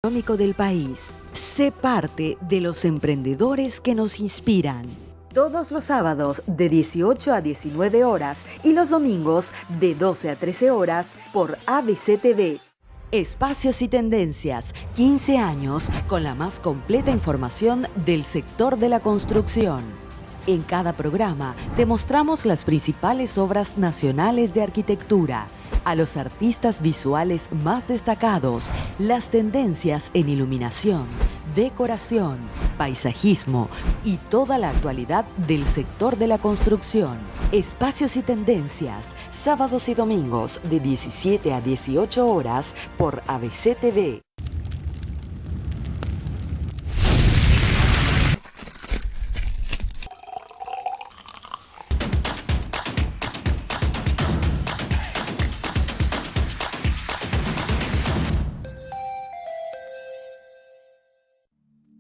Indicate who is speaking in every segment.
Speaker 1: económico del país. Sé parte de los emprendedores que nos inspiran. Todos los sábados de 18 a 19 horas y los domingos de 12 a 13 horas por ABC TV. Espacios y tendencias, 15 años con la más completa información del sector de la construcción. En cada programa te mostramos las principales obras nacionales de arquitectura, a los artistas visuales más destacados, las tendencias en iluminación, decoración, paisajismo y toda la actualidad del sector de la construcción. Espacios y tendencias, sábados y domingos de 17 a 18 horas por ABC TV.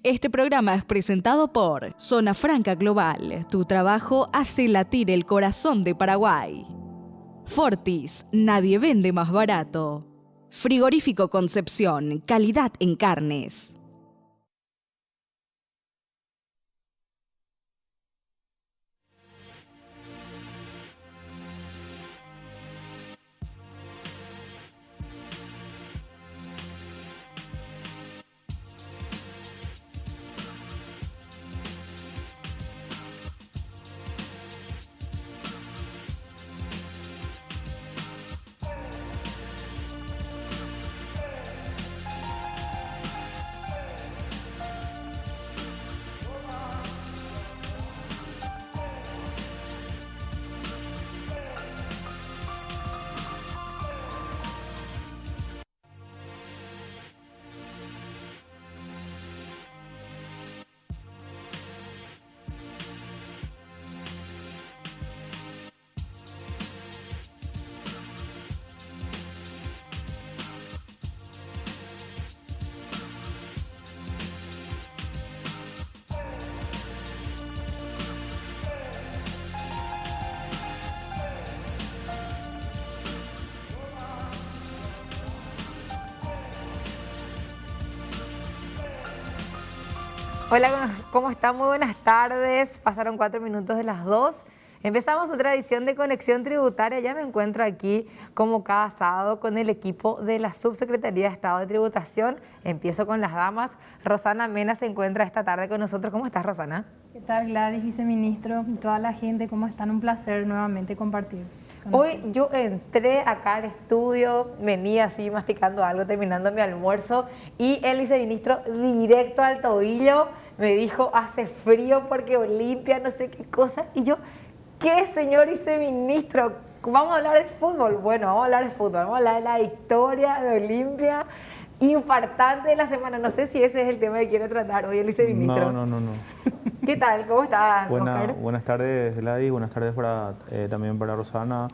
Speaker 2: Este programa es presentado por Zona Franca Global. Tu trabajo hace latir el corazón de Paraguay. Fortis, nadie vende más barato. Frigorífico Concepción, calidad en carnes.
Speaker 3: Hola, ¿cómo están? Muy buenas tardes. Pasaron 4 minutos de las 2. Empezamos otra edición de Conexión Tributaria. Ya me encuentro aquí como cada sábado con el equipo de la Subsecretaría de Estado de Tributación. Empiezo con las damas. Rosana Mena se encuentra esta tarde con nosotros. ¿Cómo estás, Rosana?
Speaker 4: ¿Qué tal, Gladys, viceministro? Y toda la gente, ¿cómo están? Un placer nuevamente compartir.
Speaker 3: Hoy yo entré acá al estudio, venía así masticando algo, terminando mi almuerzo, y el viceministro directo al tobillo me dijo, hace frío porque Olimpia, no sé qué cosa, y yo, ¿qué, señor viceministro? ¿Vamos a hablar de fútbol? Bueno, vamos a hablar de fútbol, vamos a hablar de la victoria de Olimpia, infartante de la semana. No sé si ese es el tema que quiere tratar hoy el viceministro.
Speaker 5: No.
Speaker 3: ¿Qué tal? ¿Cómo estás, Oscar?
Speaker 5: Buenas tardes, Gladys. Buenas tardes también para Rosana,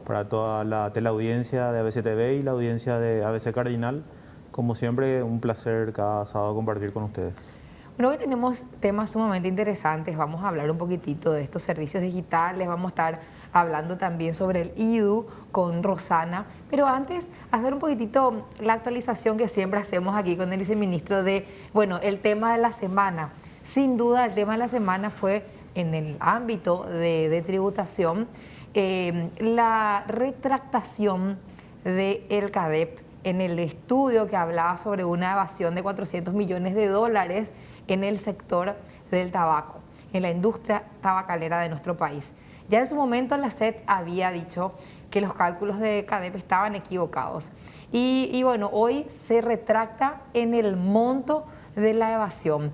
Speaker 5: para toda la teleaudiencia de ABC TV y la audiencia de ABC Cardinal. Como siempre, un placer cada sábado compartir con ustedes.
Speaker 3: Bueno, hoy tenemos temas sumamente interesantes. Vamos a hablar un poquitito de estos servicios digitales. Vamos a estar hablando también sobre el IDU con Rosana. Pero antes, hacer un poquitito la actualización que siempre hacemos aquí con el viceministro de, bueno, el tema de la semana. Sin duda, el tema de la semana fue en el ámbito de tributación, la retractación del CADEP en el estudio que hablaba sobre una evasión de 400 millones de dólares en el sector del tabaco, en la industria tabacalera de nuestro país. Ya en su momento la SED había dicho que los cálculos de CADEP estaban equivocados. Y bueno, hoy se retracta en el monto de la evasión.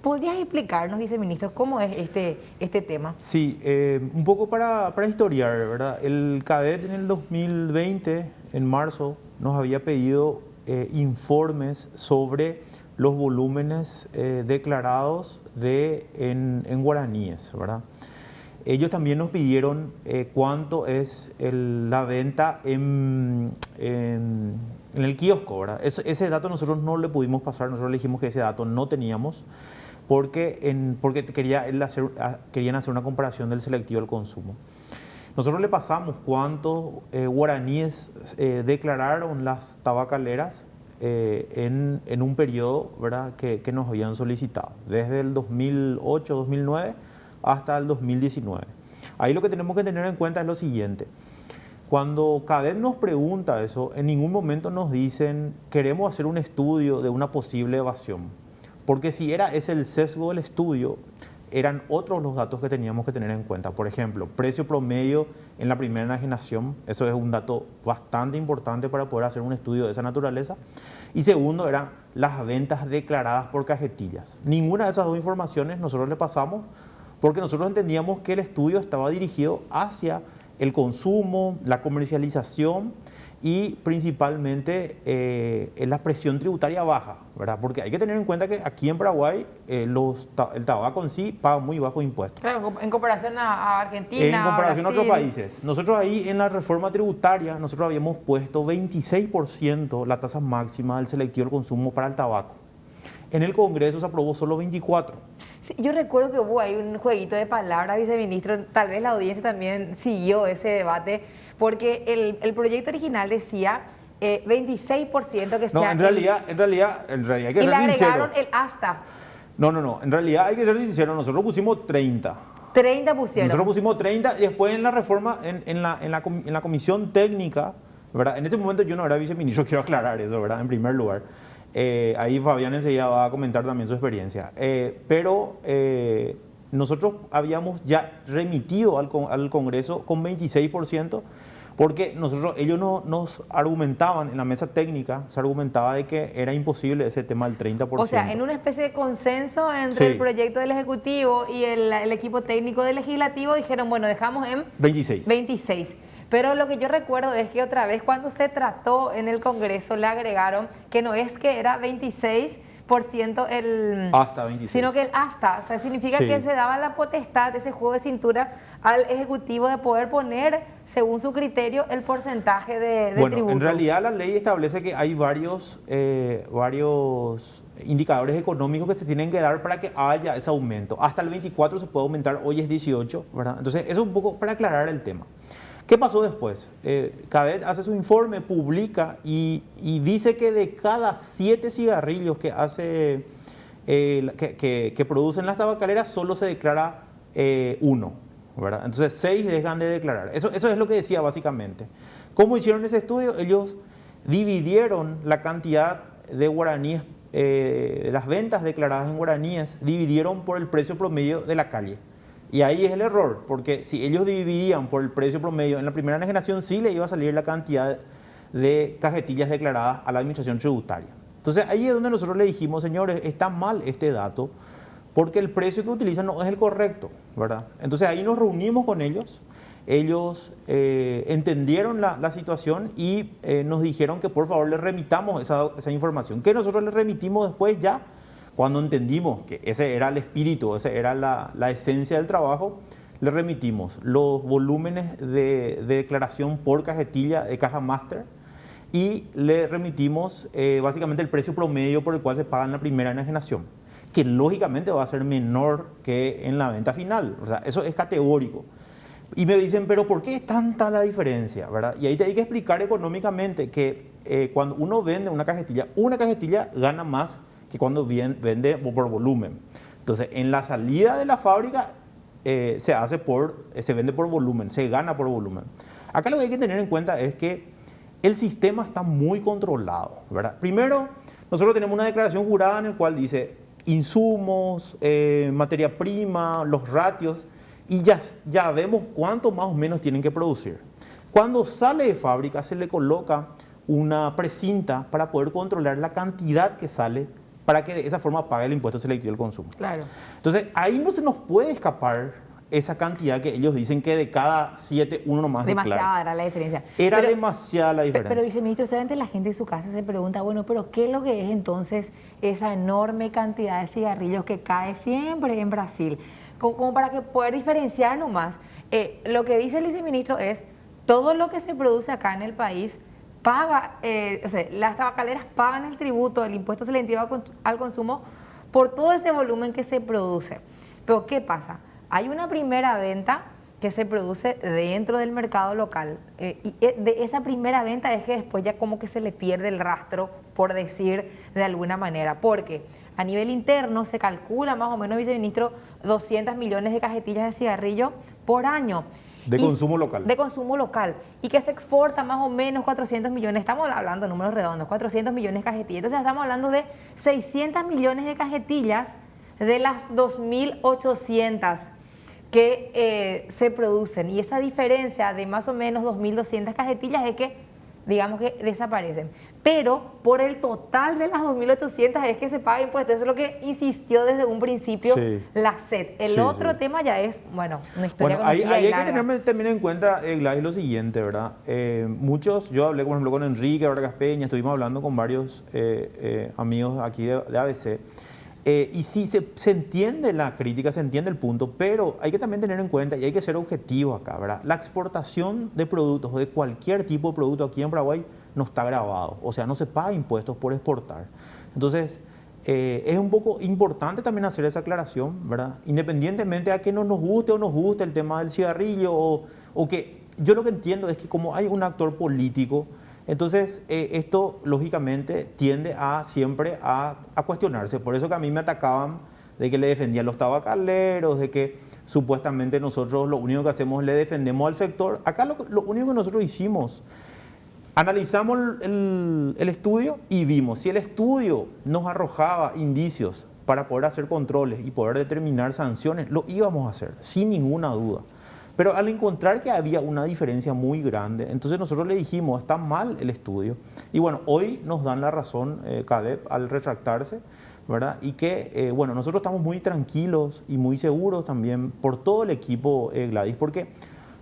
Speaker 3: ¿Podrías explicarnos, viceministro, cómo es este tema?
Speaker 5: Sí, un poco para historiar, ¿verdad? El CADEP en el 2020, en marzo, nos había pedido informes sobre los volúmenes declarados en guaraníes, ¿verdad? Ellos también nos pidieron cuánto es la venta en el kiosco, ¿verdad? Ese dato nosotros no le pudimos pasar, nosotros le dijimos que ese dato no teníamos porque querían hacer una comparación del selectivo al consumo. Nosotros le pasamos cuántos guaraníes declararon las tabacaleras en un periodo, ¿verdad?, que nos habían solicitado, desde el 2008-2009 hasta el 2019. Ahí lo que tenemos que tener en cuenta es lo siguiente. Cuando CADET nos pregunta eso, en ningún momento nos dicen queremos hacer un estudio de una posible evasión. Porque si era ese el sesgo del estudio, eran otros los datos que teníamos que tener en cuenta. Por ejemplo, precio promedio en la primera enajenación, eso es un dato bastante importante para poder hacer un estudio de esa naturaleza. Y segundo, eran las ventas declaradas por cajetillas. Ninguna de esas dos informaciones nosotros le pasamos porque nosotros entendíamos que el estudio estaba dirigido hacia el consumo, la comercialización y principalmente la presión tributaria baja, ¿verdad? Porque hay que tener en cuenta que aquí en Paraguay el tabaco en sí paga muy bajo impuesto.
Speaker 3: Claro, en comparación a Argentina,
Speaker 5: en comparación a otros
Speaker 3: Brasil.
Speaker 5: países. Nosotros ahí en la reforma tributaria, nosotros habíamos puesto 26% la tasa máxima del selectivo del consumo para el tabaco. En el Congreso se aprobó solo 24%.
Speaker 3: Sí, yo recuerdo que hubo ahí un jueguito de palabras, viceministro, tal vez la audiencia también siguió ese debate, porque el proyecto original decía 26% que sea...
Speaker 5: No, en realidad hay que
Speaker 3: y
Speaker 5: ser
Speaker 3: le agregaron
Speaker 5: sincero.
Speaker 3: el hasta.
Speaker 5: No, en realidad hay que ser sincero, nosotros pusimos 30.
Speaker 3: 30 pusieron.
Speaker 5: Nosotros pusimos 30 y después en la reforma, en la comisión técnica, ¿verdad? En ese momento yo no era viceministro, quiero aclarar eso, ¿verdad? En primer lugar. Ahí Fabián enseguida va a comentar también su experiencia. Pero nosotros habíamos ya remitido al Congreso con 26%, porque ellos nos argumentaban en la mesa técnica, se argumentaba de que era imposible ese tema del 30%.
Speaker 3: O sea, en una especie de consenso entre
Speaker 5: Sí.
Speaker 3: el proyecto del Ejecutivo y el equipo técnico del Legislativo, dijeron, bueno, dejamos en 26. Pero lo que yo recuerdo es que otra vez cuando se trató en el Congreso le agregaron que no es que era 26% el...
Speaker 5: Hasta 26.
Speaker 3: Sino que el hasta, o sea, significa
Speaker 5: Sí.
Speaker 3: que se daba la potestad, ese juego de cintura al Ejecutivo de poder poner, según su criterio, el porcentaje de
Speaker 5: Bueno,
Speaker 3: tributo.
Speaker 5: en realidad la ley establece que hay varios indicadores económicos que se tienen que dar para que haya ese aumento. Hasta el 24 se puede aumentar, hoy es 18, ¿verdad? Entonces, eso es un poco para aclarar el tema. ¿Qué pasó después? CADET hace su informe, publica y dice que de cada 7 cigarrillos que producen las tabacaleras solo se declara 1, ¿verdad? Entonces 6 dejan de declarar. Eso es lo que decía básicamente. ¿Cómo hicieron ese estudio? Ellos dividieron la cantidad de guaraníes, de las ventas declaradas en guaraníes, dividieron por el precio promedio de la calle. Y ahí es el error, porque si ellos dividían por el precio promedio, en la primera generación sí le iba a salir la cantidad de cajetillas declaradas a la administración tributaria. Entonces ahí es donde nosotros le dijimos, señores, está mal este dato, porque el precio que utilizan no es el correcto, ¿verdad? Entonces ahí nos reunimos con ellos entendieron la situación y nos dijeron que por favor les remitamos esa información, que nosotros les remitimos después ya. Cuando entendimos que ese era el espíritu, esa era la esencia del trabajo, le remitimos los volúmenes de declaración por cajetilla de caja máster y le remitimos básicamente el precio promedio por el cual se paga en la primera enajenación, que lógicamente va a ser menor que en la venta final. O sea, eso es categórico. Y me dicen, pero ¿por qué es tanta la diferencia? ¿Verdad? Y ahí te hay que explicar económicamente que cuando uno vende una cajetilla gana más que cuando vende por volumen. Entonces, en la salida de la fábrica se vende por volumen, se gana por volumen. Acá lo que hay que tener en cuenta es que el sistema está muy controlado, ¿verdad? Primero, nosotros tenemos una declaración jurada en la cual dice insumos, materia prima, los ratios, y ya vemos cuánto más o menos tienen que producir. Cuando sale de fábrica se le coloca una precinta para poder controlar la cantidad que sale, para que de esa forma pague el impuesto selectivo del consumo.
Speaker 3: Claro.
Speaker 5: Entonces, ahí no se nos puede escapar esa cantidad que ellos dicen que de cada 7, uno nomás declara.
Speaker 3: Demasiada era la diferencia.
Speaker 5: Era demasiada la diferencia.
Speaker 3: Pero viceministro, solamente la gente en su casa se pregunta, bueno, pero ¿qué es lo que es entonces esa enorme cantidad de cigarrillos que cae siempre en Brasil? Como para que poder diferenciar nomás. Lo que dice el viceministro es, todo lo que se produce acá en el país paga, o sea, las tabacaleras pagan el tributo, el impuesto selectivo al consumo por todo ese volumen que se produce. Pero ¿qué pasa? Hay una primera venta que se produce dentro del mercado local. Y de esa primera venta es que después ya como que se le pierde el rastro, por decir de alguna manera, porque a nivel interno se calcula más o menos, viceministro, 200 millones de cajetillas de cigarrillo por año.
Speaker 5: De consumo local.
Speaker 3: De consumo local. Y que se exporta más o menos 400 millones, estamos hablando de números redondos, 400 millones de cajetillas. Entonces estamos hablando de 600 millones de cajetillas de las 2.800 que se producen. Y esa diferencia de más o menos 2.200 cajetillas es que, digamos que desaparecen. Pero por el total de las 2.800 es que se paga impuestos. Eso es lo que insistió desde un principio la SED. El otro tema ya es, bueno, una historia conocida
Speaker 5: ahí
Speaker 3: y
Speaker 5: hay
Speaker 3: larga.
Speaker 5: que tener también en cuenta, Gladys, lo siguiente, ¿verdad? Yo hablé, por ejemplo, con Enrique Vargas Peña, estuvimos hablando con varios amigos aquí de ABC. Y sí, se entiende la crítica, se entiende el punto, pero hay que también tener en cuenta y hay que ser objetivos acá, ¿verdad? La exportación de productos, de cualquier tipo de producto aquí en Paraguay, no está grabado, o sea, no se paga impuestos por exportar. Entonces, es un poco importante también hacer esa aclaración, ¿verdad? Independientemente a que no nos guste o nos guste el tema del cigarrillo, o que yo lo que entiendo es que como hay un actor político, entonces esto lógicamente tiende siempre a cuestionarse. Por eso que a mí me atacaban de que le defendían los tabacaleros, de que supuestamente nosotros lo único que hacemos es le defendemos al sector. Acá lo único que nosotros hicimos, analizamos el estudio y vimos, si el estudio nos arrojaba indicios para poder hacer controles y poder determinar sanciones, lo íbamos a hacer, sin ninguna duda. Pero al encontrar que había una diferencia muy grande, entonces nosotros le dijimos, está mal el estudio. Y bueno, hoy nos dan la razón, CADEP, al retractarse, ¿verdad? Y que, bueno, nosotros estamos muy tranquilos y muy seguros también por todo el equipo, Gladys, porque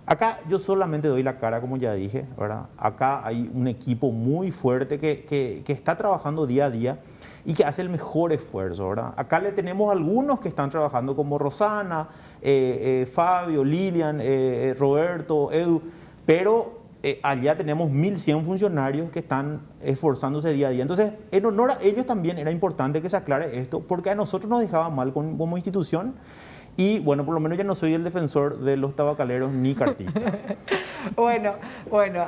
Speaker 5: acá yo solamente doy la cara, como ya dije, ¿verdad? Acá hay un equipo muy fuerte que está trabajando día a día y que hace el mejor esfuerzo, ¿verdad? Acá le tenemos algunos que están trabajando como Rosana, Fabio, Lilian, Roberto, Edu, pero allá tenemos 1.100 funcionarios que están esforzándose día a día. Entonces, en honor a ellos también era importante que se aclare esto, porque a nosotros nos dejaba mal como institución. Y bueno, por lo menos ya no soy el defensor de los tabacaleros ni cartista.
Speaker 3: Bueno,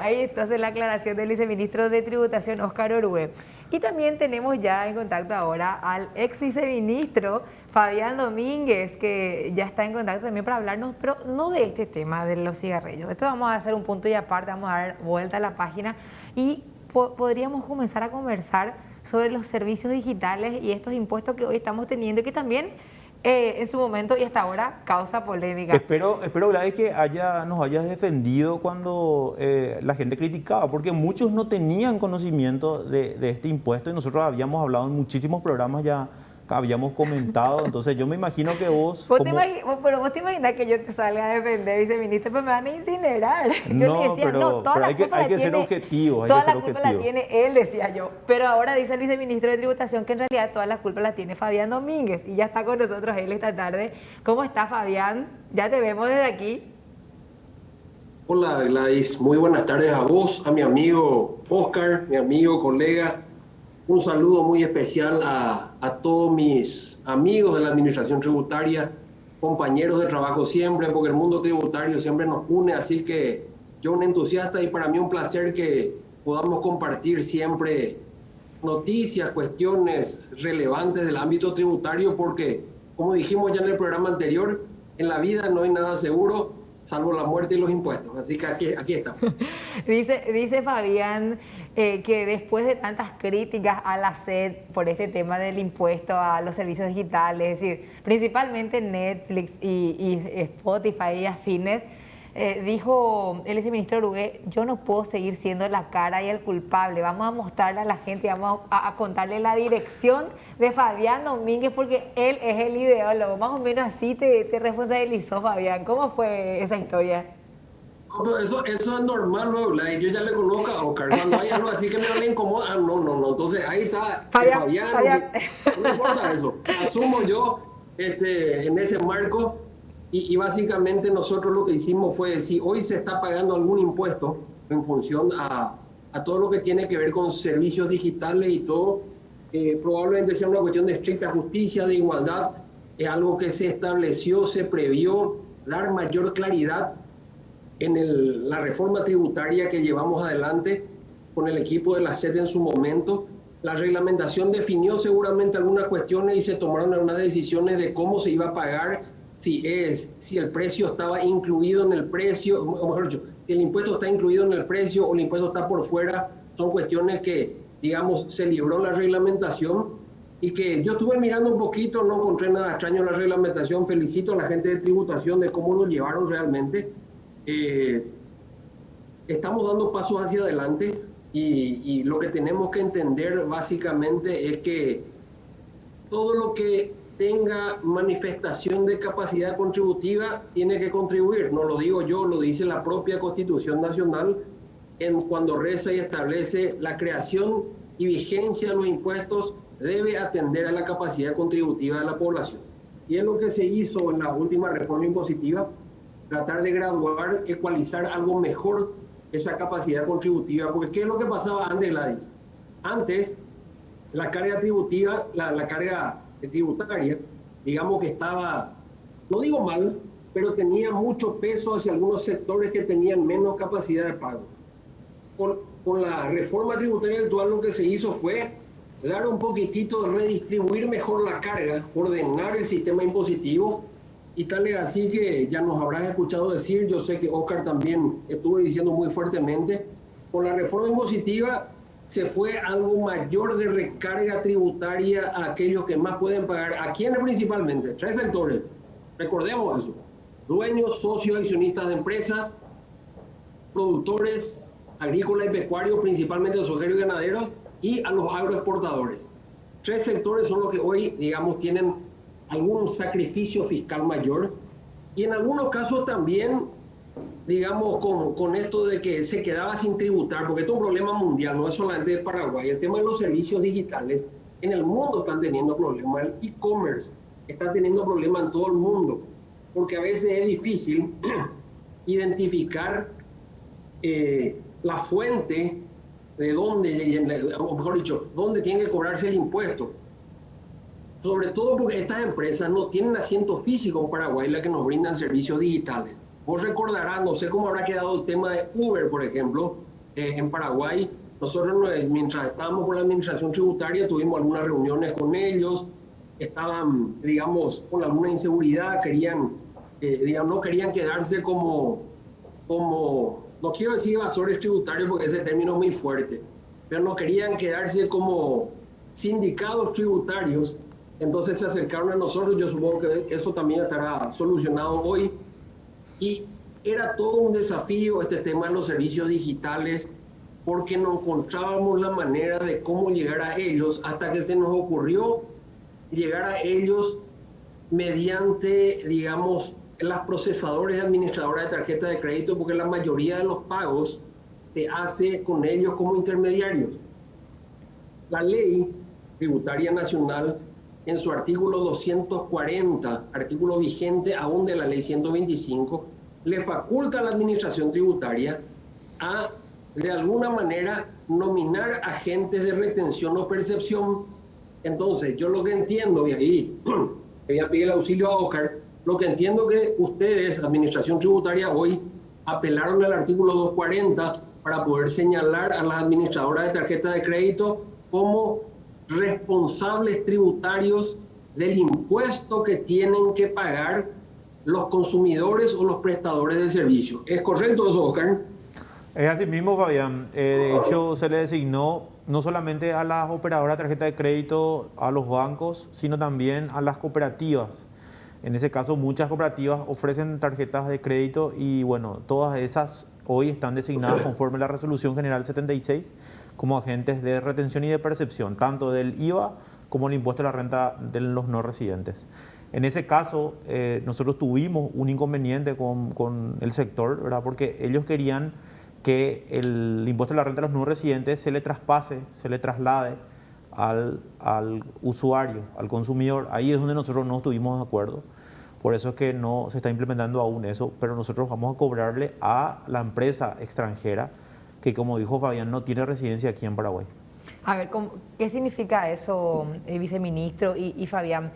Speaker 3: ahí está la aclaración del viceministro de Tributación, Óscar Orue. Y también tenemos ya en contacto ahora al ex viceministro Fabián Domínguez, que ya está en contacto también para hablarnos, pero no de este tema de los cigarrillos. Esto vamos a hacer un punto y aparte, vamos a dar vuelta a la página y podríamos comenzar a conversar sobre los servicios digitales y estos impuestos que hoy estamos teniendo y que también en su momento y hasta ahora causa polémica.
Speaker 5: Espero Gladys, que nos hayas defendido cuando la gente criticaba, porque muchos no tenían conocimiento de este impuesto y nosotros habíamos hablado en muchísimos programas, ya habíamos comentado, entonces yo me imagino que vos...
Speaker 3: Pero vos te imaginas que yo te salga a defender, viceministro, pues me van a incinerar. Yo
Speaker 5: no,
Speaker 3: le decía,
Speaker 5: pero hay que ser objetivos.
Speaker 3: Toda la culpa la tiene él, decía yo. Pero ahora dice el viceministro de Tributación que en realidad toda la culpa la tiene Fabián Domínguez. Y ya está con nosotros él esta tarde. ¿Cómo está, Fabián? Ya te vemos desde aquí.
Speaker 6: Hola, Gladys. Muy buenas tardes a vos, a mi amigo Óscar, mi amigo, colega. Un saludo muy especial a todos mis amigos de la Administración Tributaria, compañeros de trabajo siempre, porque el mundo tributario siempre nos une, así que yo un entusiasta y para mí un placer que podamos compartir siempre noticias, cuestiones relevantes del ámbito tributario, porque como dijimos ya en el programa anterior, en la vida no hay nada seguro, salvo la muerte y los impuestos. Así que aquí estamos.
Speaker 3: Dice Fabián que después de tantas críticas a la SED por este tema del impuesto a los servicios digitales, es decir, principalmente Netflix y Spotify y afines, dijo el viceministro Orue, yo no puedo seguir siendo la cara y el culpable, vamos a mostrarle a la gente, vamos a contarle la dirección de Fabián Domínguez porque él es el ideólogo. Más o menos así te responsabilizó Fabián. ¿Cómo fue esa historia?
Speaker 6: No, eso es normal, luego. Yo ya le conozco a Óscar. Cuando hay algo así que me le incomoda, no. Entonces ahí está Fabián. No importa eso. Asumo yo en ese marco. Y básicamente nosotros lo que hicimos fue, si hoy se está pagando algún impuesto en función a todo lo que tiene que ver con servicios digitales y todo, probablemente sea una cuestión de estricta justicia, de igualdad, es algo que se estableció, se previó, dar mayor claridad en la reforma tributaria que llevamos adelante con el equipo de la SED en su momento. La reglamentación definió seguramente algunas cuestiones y se tomaron algunas decisiones de cómo se iba a pagar, si el precio estaba incluido en el precio, o mejor dicho, si el impuesto está incluido en el precio o el impuesto está por fuera. Son cuestiones que, digamos, se libró la reglamentación y que yo estuve mirando un poquito, no encontré nada extraño en la reglamentación. Felicito a la gente de tributación de cómo lo llevaron realmente. Estamos dando pasos hacia adelante y lo que tenemos que entender básicamente es que todo lo que tenga manifestación de capacidad contributiva tiene que contribuir. No lo digo yo, lo dice la propia Constitución Nacional cuando reza y establece la creación y vigencia de los impuestos debe atender a la capacidad contributiva de la población. Y es lo que se hizo en la última reforma impositiva, tratar de graduar, ecualizar algo mejor esa capacidad contributiva, porque ¿qué es lo que pasaba antes, Gladys? Antes, la carga tributiva, la carga tributaria, digamos que estaba, no digo mal, pero tenía mucho peso hacia algunos sectores que tenían menos capacidad de pago. Con la reforma tributaria actual lo que se hizo fue dar un poquitito, redistribuir mejor la carga, ordenar el sistema impositivo, y tal es así que ya nos habrás escuchado decir, yo sé que Oscar también estuvo diciendo muy fuertemente, con la reforma impositiva se fue algo mayor de recarga tributaria a aquellos que más pueden pagar. ¿A quiénes principalmente? 3 sectores, recordemos eso: dueños, socios, accionistas de empresas, productores agrícolas y pecuarios, principalmente sojeros y ganaderos, y a los agroexportadores. 3 sectores son los que hoy, digamos, tienen algún sacrificio fiscal mayor, y en algunos casos también, digamos, con esto de que se quedaba sin tributar, porque esto es un problema mundial, no es solamente de Paraguay. El tema de los servicios digitales en el mundo están teniendo problemas, el e-commerce está teniendo problemas en todo el mundo, porque a veces es difícil identificar la fuente de dónde, o mejor dicho, dónde tiene que cobrarse el impuesto. Sobre todo porque estas empresas no tienen asiento físico en Paraguay, las que nos brindan servicios digitales. Vos recordarás, no sé cómo habrá quedado el tema de Uber, por ejemplo, en Paraguay. Nosotros, mientras estábamos con la administración tributaria, tuvimos algunas reuniones con ellos, estaban, digamos, con alguna inseguridad, no querían quedarse como, no quiero decir evasores tributarios porque ese término es muy fuerte, pero no querían quedarse como sindicados tributarios. Entonces se acercaron a nosotros. Yo supongo que eso también estará solucionado hoy. Y era todo un desafío este tema de los servicios digitales, porque no encontrábamos la manera de cómo llegar a ellos, hasta que se nos ocurrió llegar a ellos mediante, digamos, las procesadores y administradoras de tarjeta de crédito, porque la mayoría de los pagos se hace con ellos como intermediarios. La ley tributaria nacional, en su artículo 240, artículo vigente aún de la ley 125, le faculta a la administración tributaria a, de alguna manera, nominar agentes de retención o percepción. Entonces, yo lo que entiendo, y ahí voy a pedir el auxilio a Oscar, lo que entiendo que ustedes, administración tributaria, hoy apelaron al artículo 240 para poder señalar a las administradoras de tarjeta de crédito como responsables tributarios del impuesto que tienen que pagar los consumidores o los prestadores de servicios. ¿Es correcto eso, Oscar?
Speaker 5: Es así mismo, Fabián. De hecho, se le designó no solamente a las operadoras de tarjeta de crédito, a los bancos, sino también a las cooperativas. En ese caso, muchas cooperativas ofrecen tarjetas de crédito y, bueno, todas esas hoy están designadas conforme a la Resolución General 76 como agentes de retención y de percepción, tanto del IVA como el impuesto a la renta de los no residentes. En ese caso, nosotros tuvimos un inconveniente con el sector, ¿verdad? Porque ellos querían que el impuesto a la renta de los no residentes se le traspase, se le traslade al usuario, al consumidor. Ahí es donde nosotros no estuvimos de acuerdo. Por eso es que no se está implementando aún eso, pero nosotros vamos a cobrarle a la empresa extranjera que, como dijo Fabián, no tiene residencia aquí en Paraguay.
Speaker 3: A ver, ¿qué significa eso, viceministro y Fabián?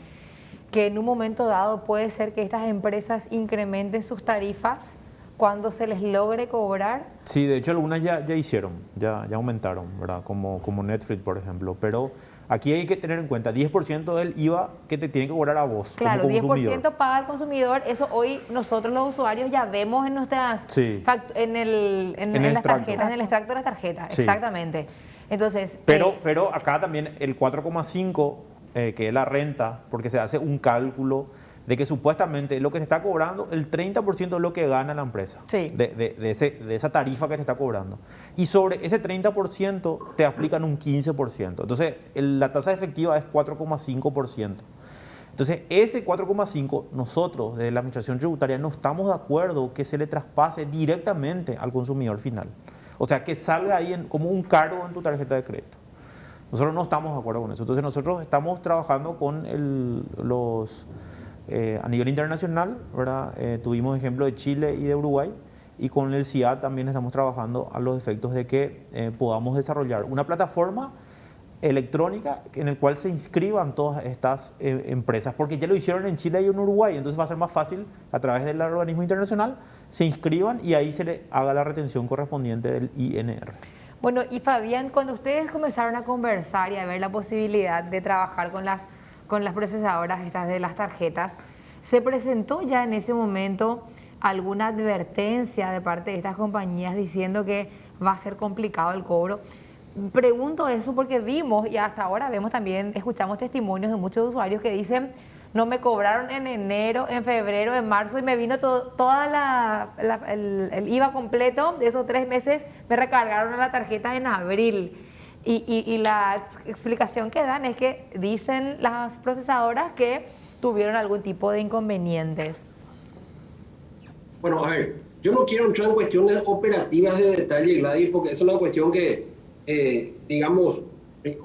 Speaker 3: que en un momento dado puede ser que estas empresas incrementen sus tarifas cuando se les logre cobrar?
Speaker 5: Sí, de hecho algunas ya hicieron, ya aumentaron, ¿verdad? Como Netflix, por ejemplo. Pero aquí hay que tener en cuenta 10% del IVA que te tiene que cobrar a vos
Speaker 3: Claro,
Speaker 5: como consumidor.
Speaker 3: 10% paga el consumidor. Eso hoy nosotros los usuarios ya vemos en nuestras
Speaker 5: Sí.
Speaker 3: en las
Speaker 5: extracto.
Speaker 3: tarjetas, en el extracto de las tarjetas.
Speaker 5: Sí.
Speaker 3: Exactamente. Entonces,
Speaker 5: Pero acá también el 4,5, que es la renta, porque se hace un cálculo de que supuestamente lo que se está cobrando, el 30% es lo que gana la empresa,
Speaker 3: Sí.
Speaker 5: de esa tarifa que te está cobrando. Y sobre ese 30% te aplican un 15%. Entonces, la tasa efectiva es 4,5%. Entonces, ese 4,5, nosotros desde la Administración Tributaria no estamos de acuerdo que se le traspase directamente al consumidor final. O sea, que salga ahí como un cargo en tu tarjeta de crédito. Nosotros no estamos de acuerdo con eso. Entonces, nosotros estamos trabajando con a nivel internacional, ¿verdad? Tuvimos ejemplo de Chile y de Uruguay, y con el CIAT también estamos trabajando a los efectos de que podamos desarrollar una plataforma electrónica en el cual se inscriban todas estas empresas, porque ya lo hicieron en Chile y en Uruguay, entonces va a ser más fácil a través del organismo internacional, se inscriban y ahí se le haga la retención correspondiente del INR.
Speaker 3: bueno, y Fabián, cuando ustedes comenzaron a conversar y a ver la posibilidad de trabajar con las procesadoras estas de las tarjetas, ¿se presentó ya en ese momento alguna advertencia de parte de estas compañías diciendo que va a ser complicado el cobro? Pregunto eso porque vimos y hasta ahora vemos también, escuchamos testimonios de muchos usuarios que dicen: no me cobraron en enero, en febrero, en marzo y me vino toda el IVA completo de esos 3 meses, me recargaron a la tarjeta en abril. Y la explicación que dan es que dicen las procesadoras que tuvieron algún tipo de inconvenientes.
Speaker 6: Bueno, a ver, yo no quiero entrar en cuestiones operativas de detalle, Gladys, porque es una cuestión que, digamos,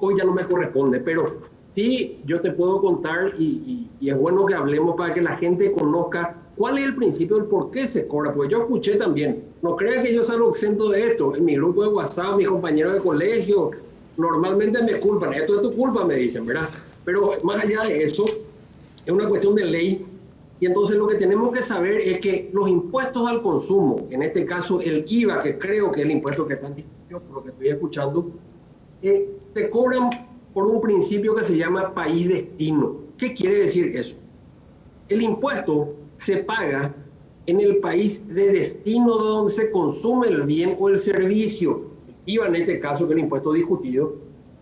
Speaker 6: hoy ya no me corresponde, pero sí yo te puedo contar y es bueno que hablemos para que la gente conozca cuál es el principio del por qué se cobra, porque yo escuché también, no crean que yo salgo exento de esto, en mi grupo de WhatsApp, mis compañeros de colegio, normalmente me culpan, esto es tu culpa, me dicen, ¿verdad? Pero más allá de eso, es una cuestión de ley. Y entonces lo que tenemos que saber es que los impuestos al consumo, en este caso el IVA, que creo que es el impuesto que están discutiendo, por lo que estoy escuchando, se cobran por un principio que se llama país destino. ¿Qué quiere decir eso? El impuesto se paga en el país de destino donde se consume el bien o el servicio. El IVA en este caso, que es el impuesto discutido.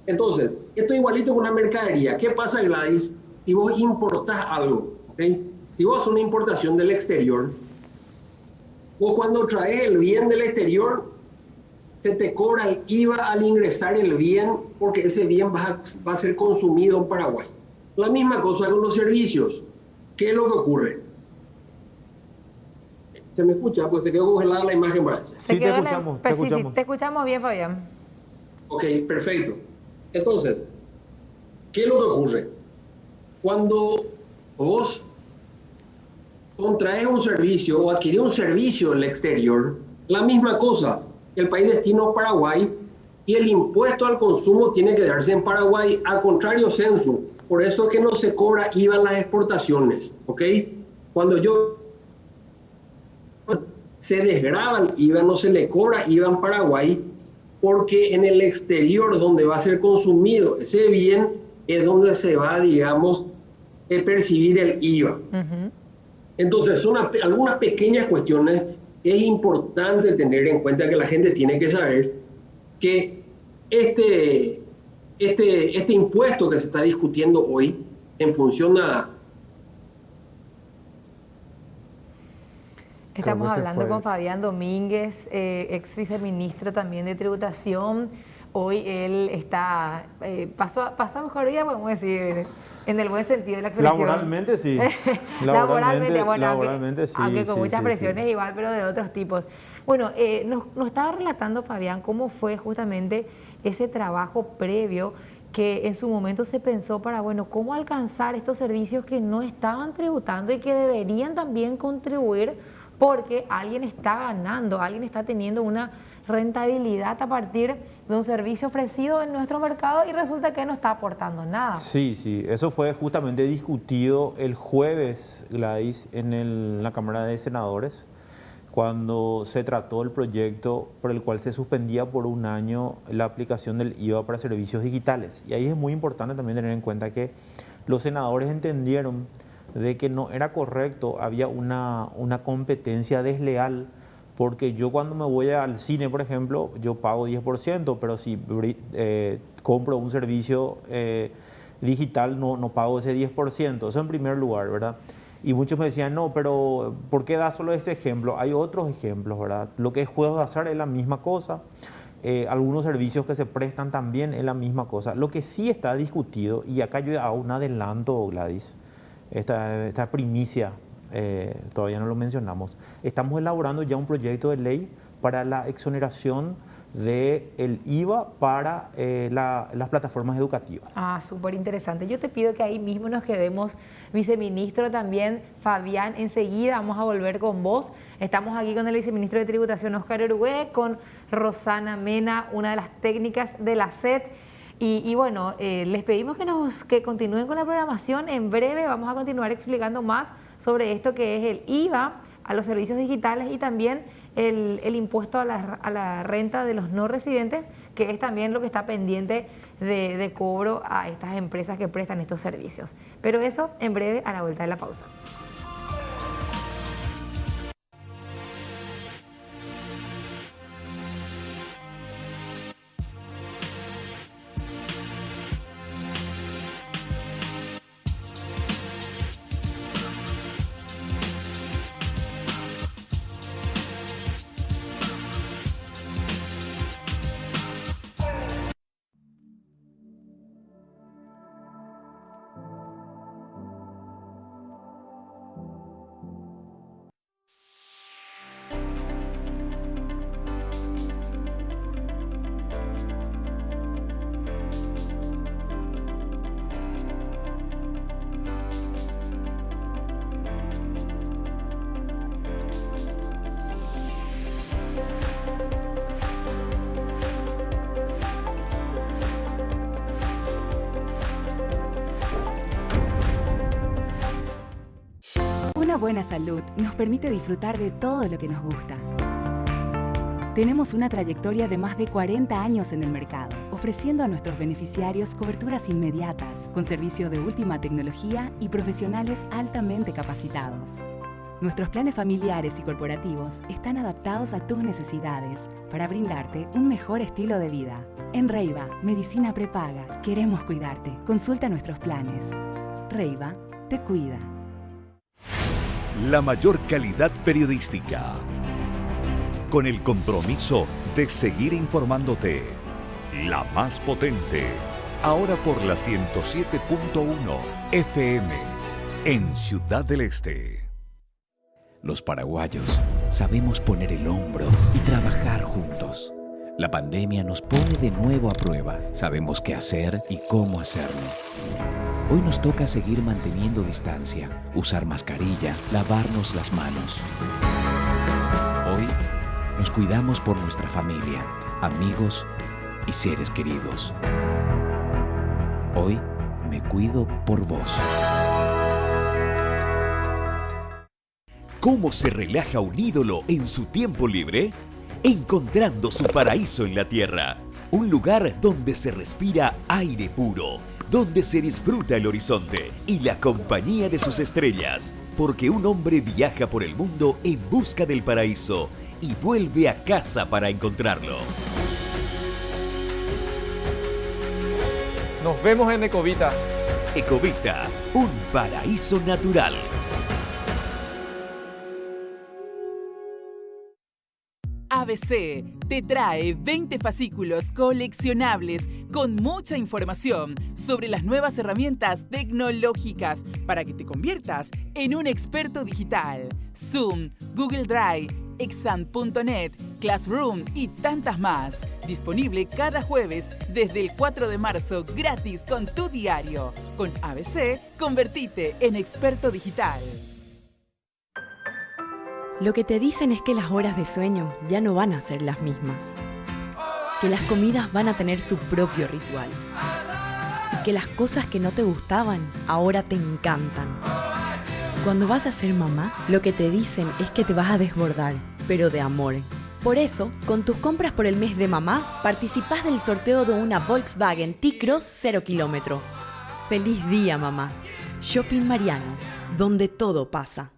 Speaker 6: Entonces, esto es igualito con una mercadería. ¿Qué pasa, Gladys, si vos importás algo? ¿Okay? Si vos haces una importación del exterior, o cuando traes el bien del exterior, se te cobra el IVA al ingresar el bien, porque ese bien va a ser consumido en Paraguay. La misma cosa con los servicios. ¿Qué es lo que ocurre? ¿Se me escucha? Pues se quedó congelada la imagen.
Speaker 5: Sí, te escuchamos, te escuchamos.
Speaker 3: Te escuchamos bien, Fabián.
Speaker 6: Ok, perfecto. Entonces, ¿qué es lo que ocurre? Cuando vos contraes un servicio o adquirís un servicio en el exterior, la misma cosa, el país destino Paraguay, y el impuesto al consumo tiene que darse en Paraguay, al contrario censo. Por eso es que no se cobra IVA en las exportaciones, ¿ok? Cuando se desgrava el IVA, no se le cobra IVA en Paraguay, porque en el exterior donde va a ser consumido ese bien es donde se va, digamos, a percibir el IVA. Uh-huh. Entonces, son algunas pequeñas cuestiones que es importante tener en cuenta, que la gente tiene que saber que este impuesto que se está discutiendo hoy en función a...
Speaker 3: Estamos hablando con Fabián Domínguez, ex viceministro también de Tributación. Hoy él está, pasó mejor día, podemos decir, en el buen sentido de la expresión.
Speaker 5: Laboralmente sí.
Speaker 3: Laboralmente, bueno,
Speaker 5: laboralmente,
Speaker 3: aunque con
Speaker 5: sí,
Speaker 3: muchas
Speaker 5: sí,
Speaker 3: presiones
Speaker 5: sí.
Speaker 3: igual, pero de otros tipos. Bueno, nos estaba relatando, Fabián, cómo fue justamente ese trabajo previo que en su momento se pensó para, bueno, cómo alcanzar estos servicios que no estaban tributando y que deberían también contribuir, porque alguien está ganando, alguien está teniendo una rentabilidad a partir de un servicio ofrecido en nuestro mercado y resulta que no está aportando nada.
Speaker 5: Sí, eso fue justamente discutido el jueves, Gladys, en la Cámara de Senadores, cuando se trató el proyecto por el cual se suspendía por un año la aplicación del IVA para servicios digitales. Y ahí es muy importante también tener en cuenta que los senadores entendieron de que no era correcto, había una competencia desleal, porque yo cuando me voy al cine, por ejemplo, yo pago 10%, pero si compro un servicio digital no pago ese 10%, eso en primer lugar, ¿verdad? Y muchos me decían, no, pero ¿por qué da solo ese ejemplo? Hay otros ejemplos, ¿verdad? Lo que es juegos de azar es la misma cosa. Algunos servicios que se prestan también es la misma cosa. Lo que sí está discutido, y acá yo hago un adelanto, Gladys, esta primicia, todavía no lo mencionamos, estamos elaborando ya un proyecto de ley para la exoneración del IVA para las plataformas educativas.
Speaker 3: Súper interesante. Yo te pido que ahí mismo nos quedemos, viceministro también, Fabián, enseguida vamos a volver con vos. Estamos aquí con el viceministro de Tributación, Óscar Urugué, con Rosana Mena, una de las técnicas de la SET. Y bueno, les pedimos que continúen con la programación. En breve vamos a continuar explicando más sobre esto que es el IVA a los servicios digitales y también el impuesto a la renta de los no residentes, que es también lo que está pendiente de cobro a estas empresas que prestan estos servicios. Pero eso en breve, a la vuelta de la pausa.
Speaker 7: Una buena salud nos permite disfrutar de todo lo que nos gusta. Tenemos una trayectoria de más de 40 años en el mercado, ofreciendo a nuestros beneficiarios coberturas inmediatas, con servicio de última tecnología y profesionales altamente capacitados. Nuestros planes familiares y corporativos están adaptados a tus necesidades para brindarte un mejor estilo de vida. En Reiva, Medicina Prepaga, queremos cuidarte. Consulta nuestros planes. Reiva te cuida.
Speaker 8: La mayor calidad periodística, con el compromiso de seguir informándote. La más potente, ahora por la 107.1 FM, en Ciudad del Este.
Speaker 9: Los paraguayos sabemos poner el hombro y trabajar juntos. La pandemia nos pone de nuevo a prueba. Sabemos qué hacer y cómo hacerlo. Hoy nos toca seguir manteniendo distancia, usar mascarilla, lavarnos las manos. Hoy nos cuidamos por nuestra familia, amigos y seres queridos. Hoy me cuido por vos.
Speaker 10: ¿Cómo se relaja un ídolo en su tiempo libre? Encontrando su paraíso en la tierra. Un lugar donde se respira aire puro, donde se disfruta el horizonte y la compañía de sus estrellas. Porque un hombre viaja por el mundo en busca del paraíso y vuelve a casa para encontrarlo.
Speaker 11: Nos vemos en Ecovita.
Speaker 10: Ecovita, un paraíso natural.
Speaker 12: ABC te trae 20 fascículos coleccionables con mucha información sobre las nuevas herramientas tecnológicas para que te conviertas en un experto digital. Zoom, Google Drive, Exam.net, Classroom y tantas más. Disponible cada jueves desde el 4 de marzo gratis con tu diario. Con ABC, convertite en experto digital.
Speaker 11: Lo que te dicen es que las horas de sueño ya no van a ser las mismas, que las comidas van a tener su propio ritual y que las cosas que no te gustaban ahora te encantan. Cuando vas a ser mamá, lo que te dicen es que te vas a desbordar, pero de amor. Por eso, con tus compras por el mes de mamá, participás del sorteo de una Volkswagen T-Cross 0 kilómetro. ¡Feliz día, mamá! Shopping Mariano, donde todo pasa.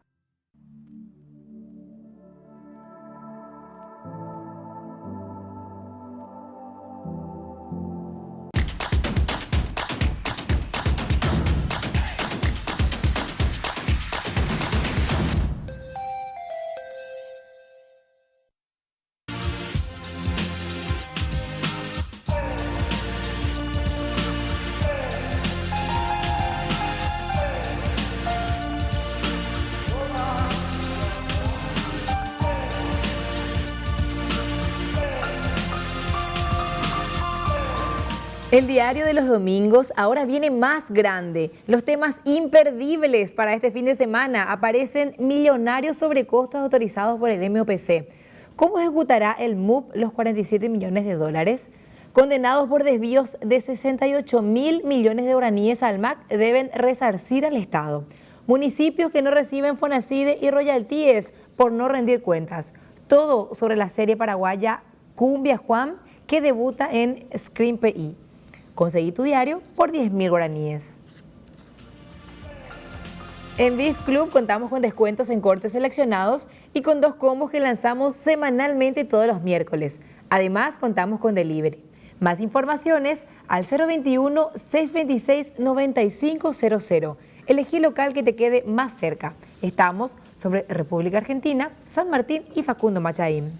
Speaker 3: El diario de los domingos ahora viene más grande. Los temas imperdibles para este fin de semana. Aparecen millonarios sobrecostos autorizados por el MOPC. ¿Cómo ejecutará el MUP los 47 millones de dólares? Condenados por desvíos de 68.000 millones de guaraníes al MAC deben resarcir al Estado. Municipios que no reciben Fonacide y royalties por no rendir cuentas. Todo sobre la serie paraguaya Cumbia Juan, que debuta en Screen PI. Conseguí tu diario por 10.000 guaraníes. En Beef Club contamos con descuentos en cortes seleccionados y con 2 combos que lanzamos semanalmente todos los miércoles. Además, contamos con delivery. Más informaciones al 021-626-9500. Elegí local que te quede más cerca. Estamos sobre República Argentina, San Martín y Facundo Machaín.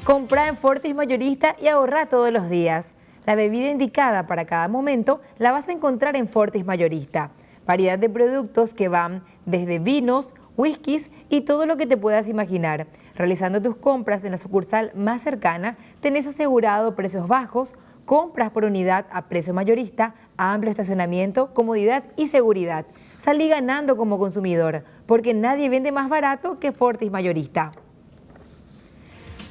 Speaker 3: Compra en Fortis Mayorista y ahorra todos los días. La bebida indicada para cada momento la vas a encontrar en Fortis Mayorista. Variedad de productos que van desde vinos, whiskies y todo lo que te puedas imaginar. Realizando tus compras en la sucursal más cercana, tenés asegurado precios bajos, compras por unidad a precio mayorista, amplio estacionamiento, comodidad y seguridad. Salí ganando como consumidor, porque nadie vende más barato que Fortis Mayorista.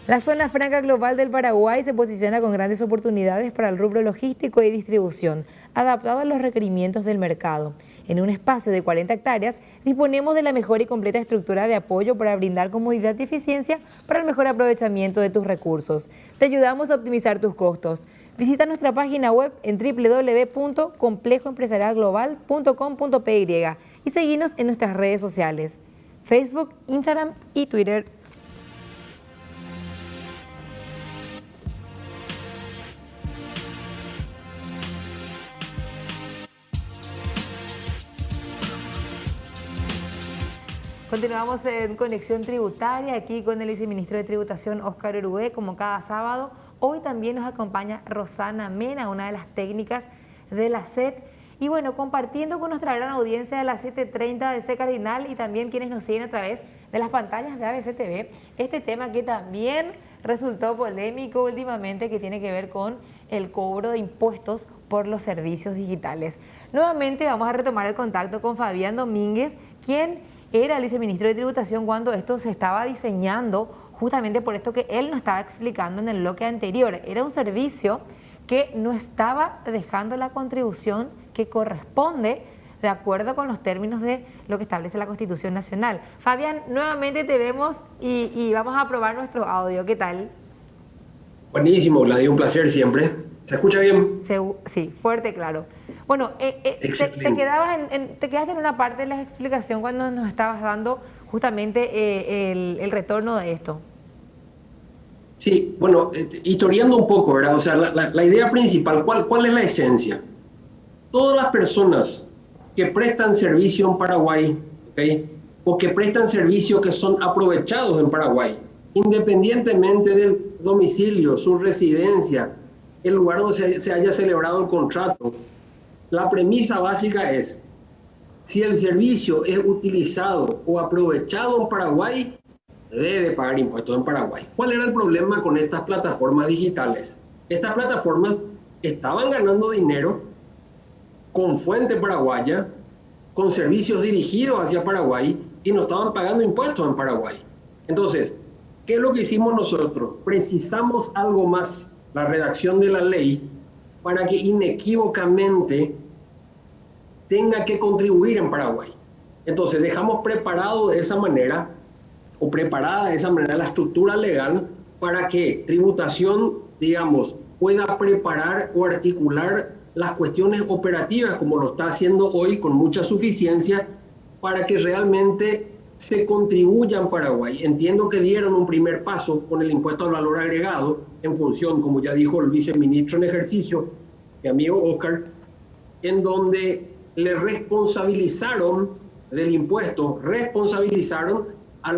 Speaker 3: La zona franca global del Paraguay se posiciona con grandes oportunidades para el rubro logístico y distribución, adaptado a los requerimientos del mercado. En un espacio de 40 hectáreas, disponemos de la mejor y completa estructura de apoyo para brindar comodidad y eficiencia para el mejor aprovechamiento de tus recursos. Te ayudamos a optimizar tus costos. Visita nuestra página web en www.complejoempresarialglobal.com.py y seguinos en nuestras redes sociales, Facebook, Instagram y Twitter. Continuamos en Conexión Tributaria, aquí con el viceministro de Tributación, Óscar Urugué, como cada sábado. Hoy también nos acompaña Rosana Mena, una de las técnicas de la SET. Y bueno, compartiendo con nuestra gran audiencia de la 730 de C Cardinal y también quienes nos siguen a través de las pantallas de ABC TV, este tema que también resultó polémico últimamente, que tiene que ver con el cobro de impuestos por los servicios digitales. Nuevamente vamos a retomar el contacto con Fabián Domínguez, quien era el viceministro de Tributación cuando esto se estaba diseñando, justamente por esto que él nos estaba explicando en el bloque anterior. Era un servicio que no estaba dejando la contribución que corresponde de acuerdo con los términos de lo que establece la Constitución Nacional. Fabián, nuevamente te vemos y vamos a probar nuestro audio. ¿Qué tal?
Speaker 6: Buenísimo, Gladys, un placer siempre. ¿Se escucha bien?
Speaker 3: Sí, fuerte, claro. Bueno, te quedaste en una parte de la explicación cuando nos estabas dando justamente el retorno de esto.
Speaker 6: Sí, bueno, historiando un poco, ¿verdad? O sea, la idea principal, ¿cuál es la esencia? Todas las personas que prestan servicio en Paraguay, ¿okay? O que prestan servicio que son aprovechados en Paraguay, independientemente del domicilio, su residencia, el lugar donde se haya celebrado el contrato, la premisa básica es: si el servicio es utilizado o aprovechado en Paraguay, debe pagar impuestos en Paraguay. ¿Cuál era el problema con estas plataformas digitales? Estas plataformas estaban ganando dinero con fuente paraguaya, con servicios dirigidos hacia Paraguay, y no estaban pagando impuestos en Paraguay. Entonces, ¿qué es lo que hicimos nosotros? Precisamos algo más, la redacción de la ley, para que inequívocamente tenga que contribuir en Paraguay. Entonces, dejamos preparado de esa manera, o preparada de esa manera la estructura legal para que tributación, digamos, pueda preparar o articular las cuestiones operativas, como lo está haciendo hoy con mucha suficiencia, para que realmente se contribuya en Paraguay. Entiendo que dieron un primer paso con el impuesto al valor agregado, en función, como ya dijo el viceministro en ejercicio, mi amigo Oscar, en donde le responsabilizaron del impuesto, responsabilizaron a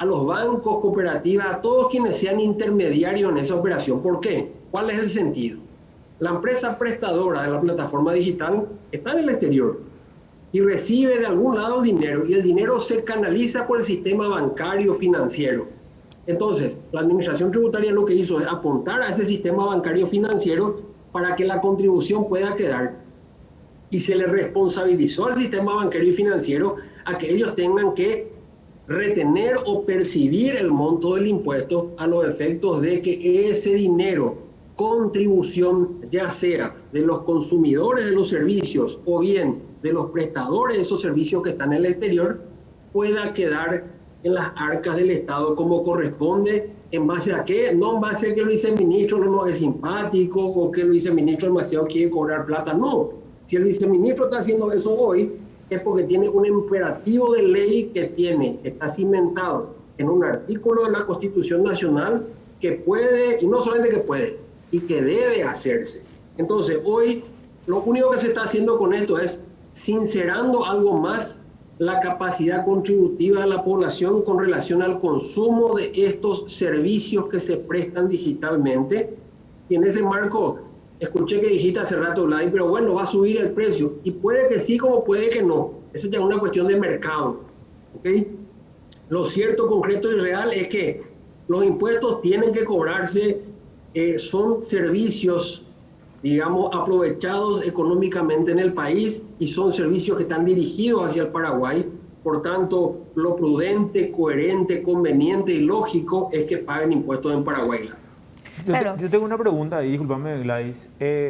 Speaker 6: los bancos, cooperativas, a todos quienes sean intermediarios en esa operación. ¿Por qué? ¿Cuál es el sentido? La empresa prestadora de la plataforma digital está en el exterior y recibe de algún lado dinero, y el dinero se canaliza por el sistema bancario financiero. Entonces, la administración tributaria lo que hizo es apuntar a ese sistema bancario financiero para que la contribución pueda quedar, y se le responsabilizó al sistema bancario y financiero a que ellos tengan que retener o percibir el monto del impuesto a los efectos de que ese dinero, contribución, ya sea de los consumidores de los servicios o bien de los prestadores de esos servicios que están en el exterior, pueda quedar en las arcas del Estado como corresponde. ¿En base a qué? No en base a que el viceministro no nos es simpático o que el viceministro demasiado quiere cobrar plata, no. Si el viceministro está haciendo eso hoy, es porque tiene un imperativo de ley que está cimentado en un artículo de la Constitución Nacional que puede, y no solamente que puede, y que debe hacerse. Entonces, hoy lo único que se está haciendo con esto es sincerando algo más la capacidad contributiva de la población con relación al consumo de estos servicios que se prestan digitalmente. Y en ese marco, escuché que dijiste hace rato, Vlad, pero bueno, va a subir el precio. Y puede que sí, como puede que no. Eso ya es una cuestión de mercado. ¿Okay? Lo cierto, concreto y real es que los impuestos tienen que cobrarse, son servicios, digamos, aprovechados económicamente en el país y son servicios que están dirigidos hacia el Paraguay. Por tanto, lo prudente, coherente, conveniente y lógico es que paguen impuestos en Paraguay.
Speaker 5: Yo tengo una pregunta ahí, discúlpame, Gladys.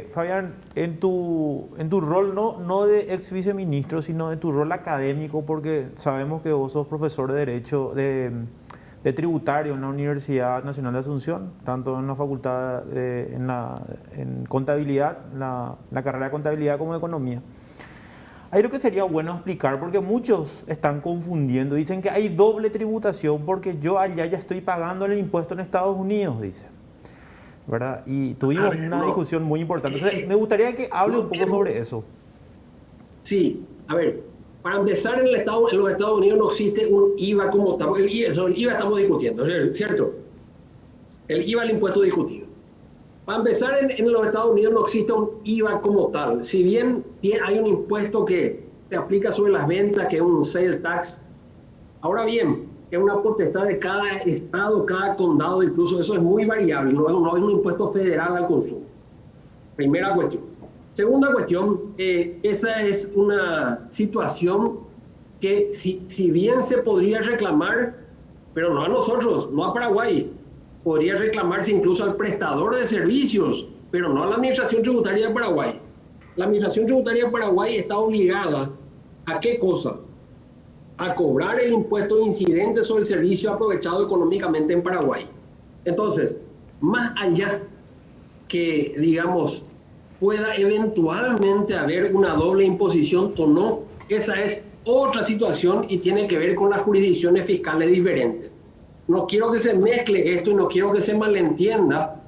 Speaker 5: Fabián, en tu rol, no de ex viceministro, sino de tu rol académico, porque sabemos que vos sos profesor de Derecho, de tributario en la Universidad Nacional de Asunción, tanto en la facultad, en contabilidad, la carrera de contabilidad como de economía. Ahí lo que sería bueno explicar, porque muchos están confundiendo, dicen que hay doble tributación porque yo allá ya estoy pagando el impuesto en Estados Unidos, dice, ¿verdad? Y tuvimos una discusión muy importante. Entonces, me gustaría que hable un poco sobre eso.
Speaker 6: Sí, a ver, para empezar, en los Estados Unidos no existe un IVA como tal. El IVA estamos discutiendo, ¿cierto? El IVA es el impuesto discutido. Para empezar, en los Estados Unidos no existe un IVA como tal. Si bien hay un impuesto que se aplica sobre las ventas, que es un sales tax, ahora bien, es una potestad de cada estado, cada condado, incluso eso es muy variable, no es un impuesto federal al consumo. Primera cuestión. Segunda cuestión, esa es una situación que si bien se podría reclamar, pero no a nosotros, no a Paraguay, podría reclamarse incluso al prestador de servicios, pero no a la Administración Tributaria de Paraguay. La Administración Tributaria de Paraguay está obligada ¿a qué cosa? A cobrar el impuesto de incidente sobre el servicio aprovechado económicamente en Paraguay. Entonces, más allá que, digamos, pueda eventualmente haber una doble imposición o no, esa es otra situación y tiene que ver con las jurisdicciones fiscales diferentes. No quiero que se mezcle esto y no quiero que se malentienda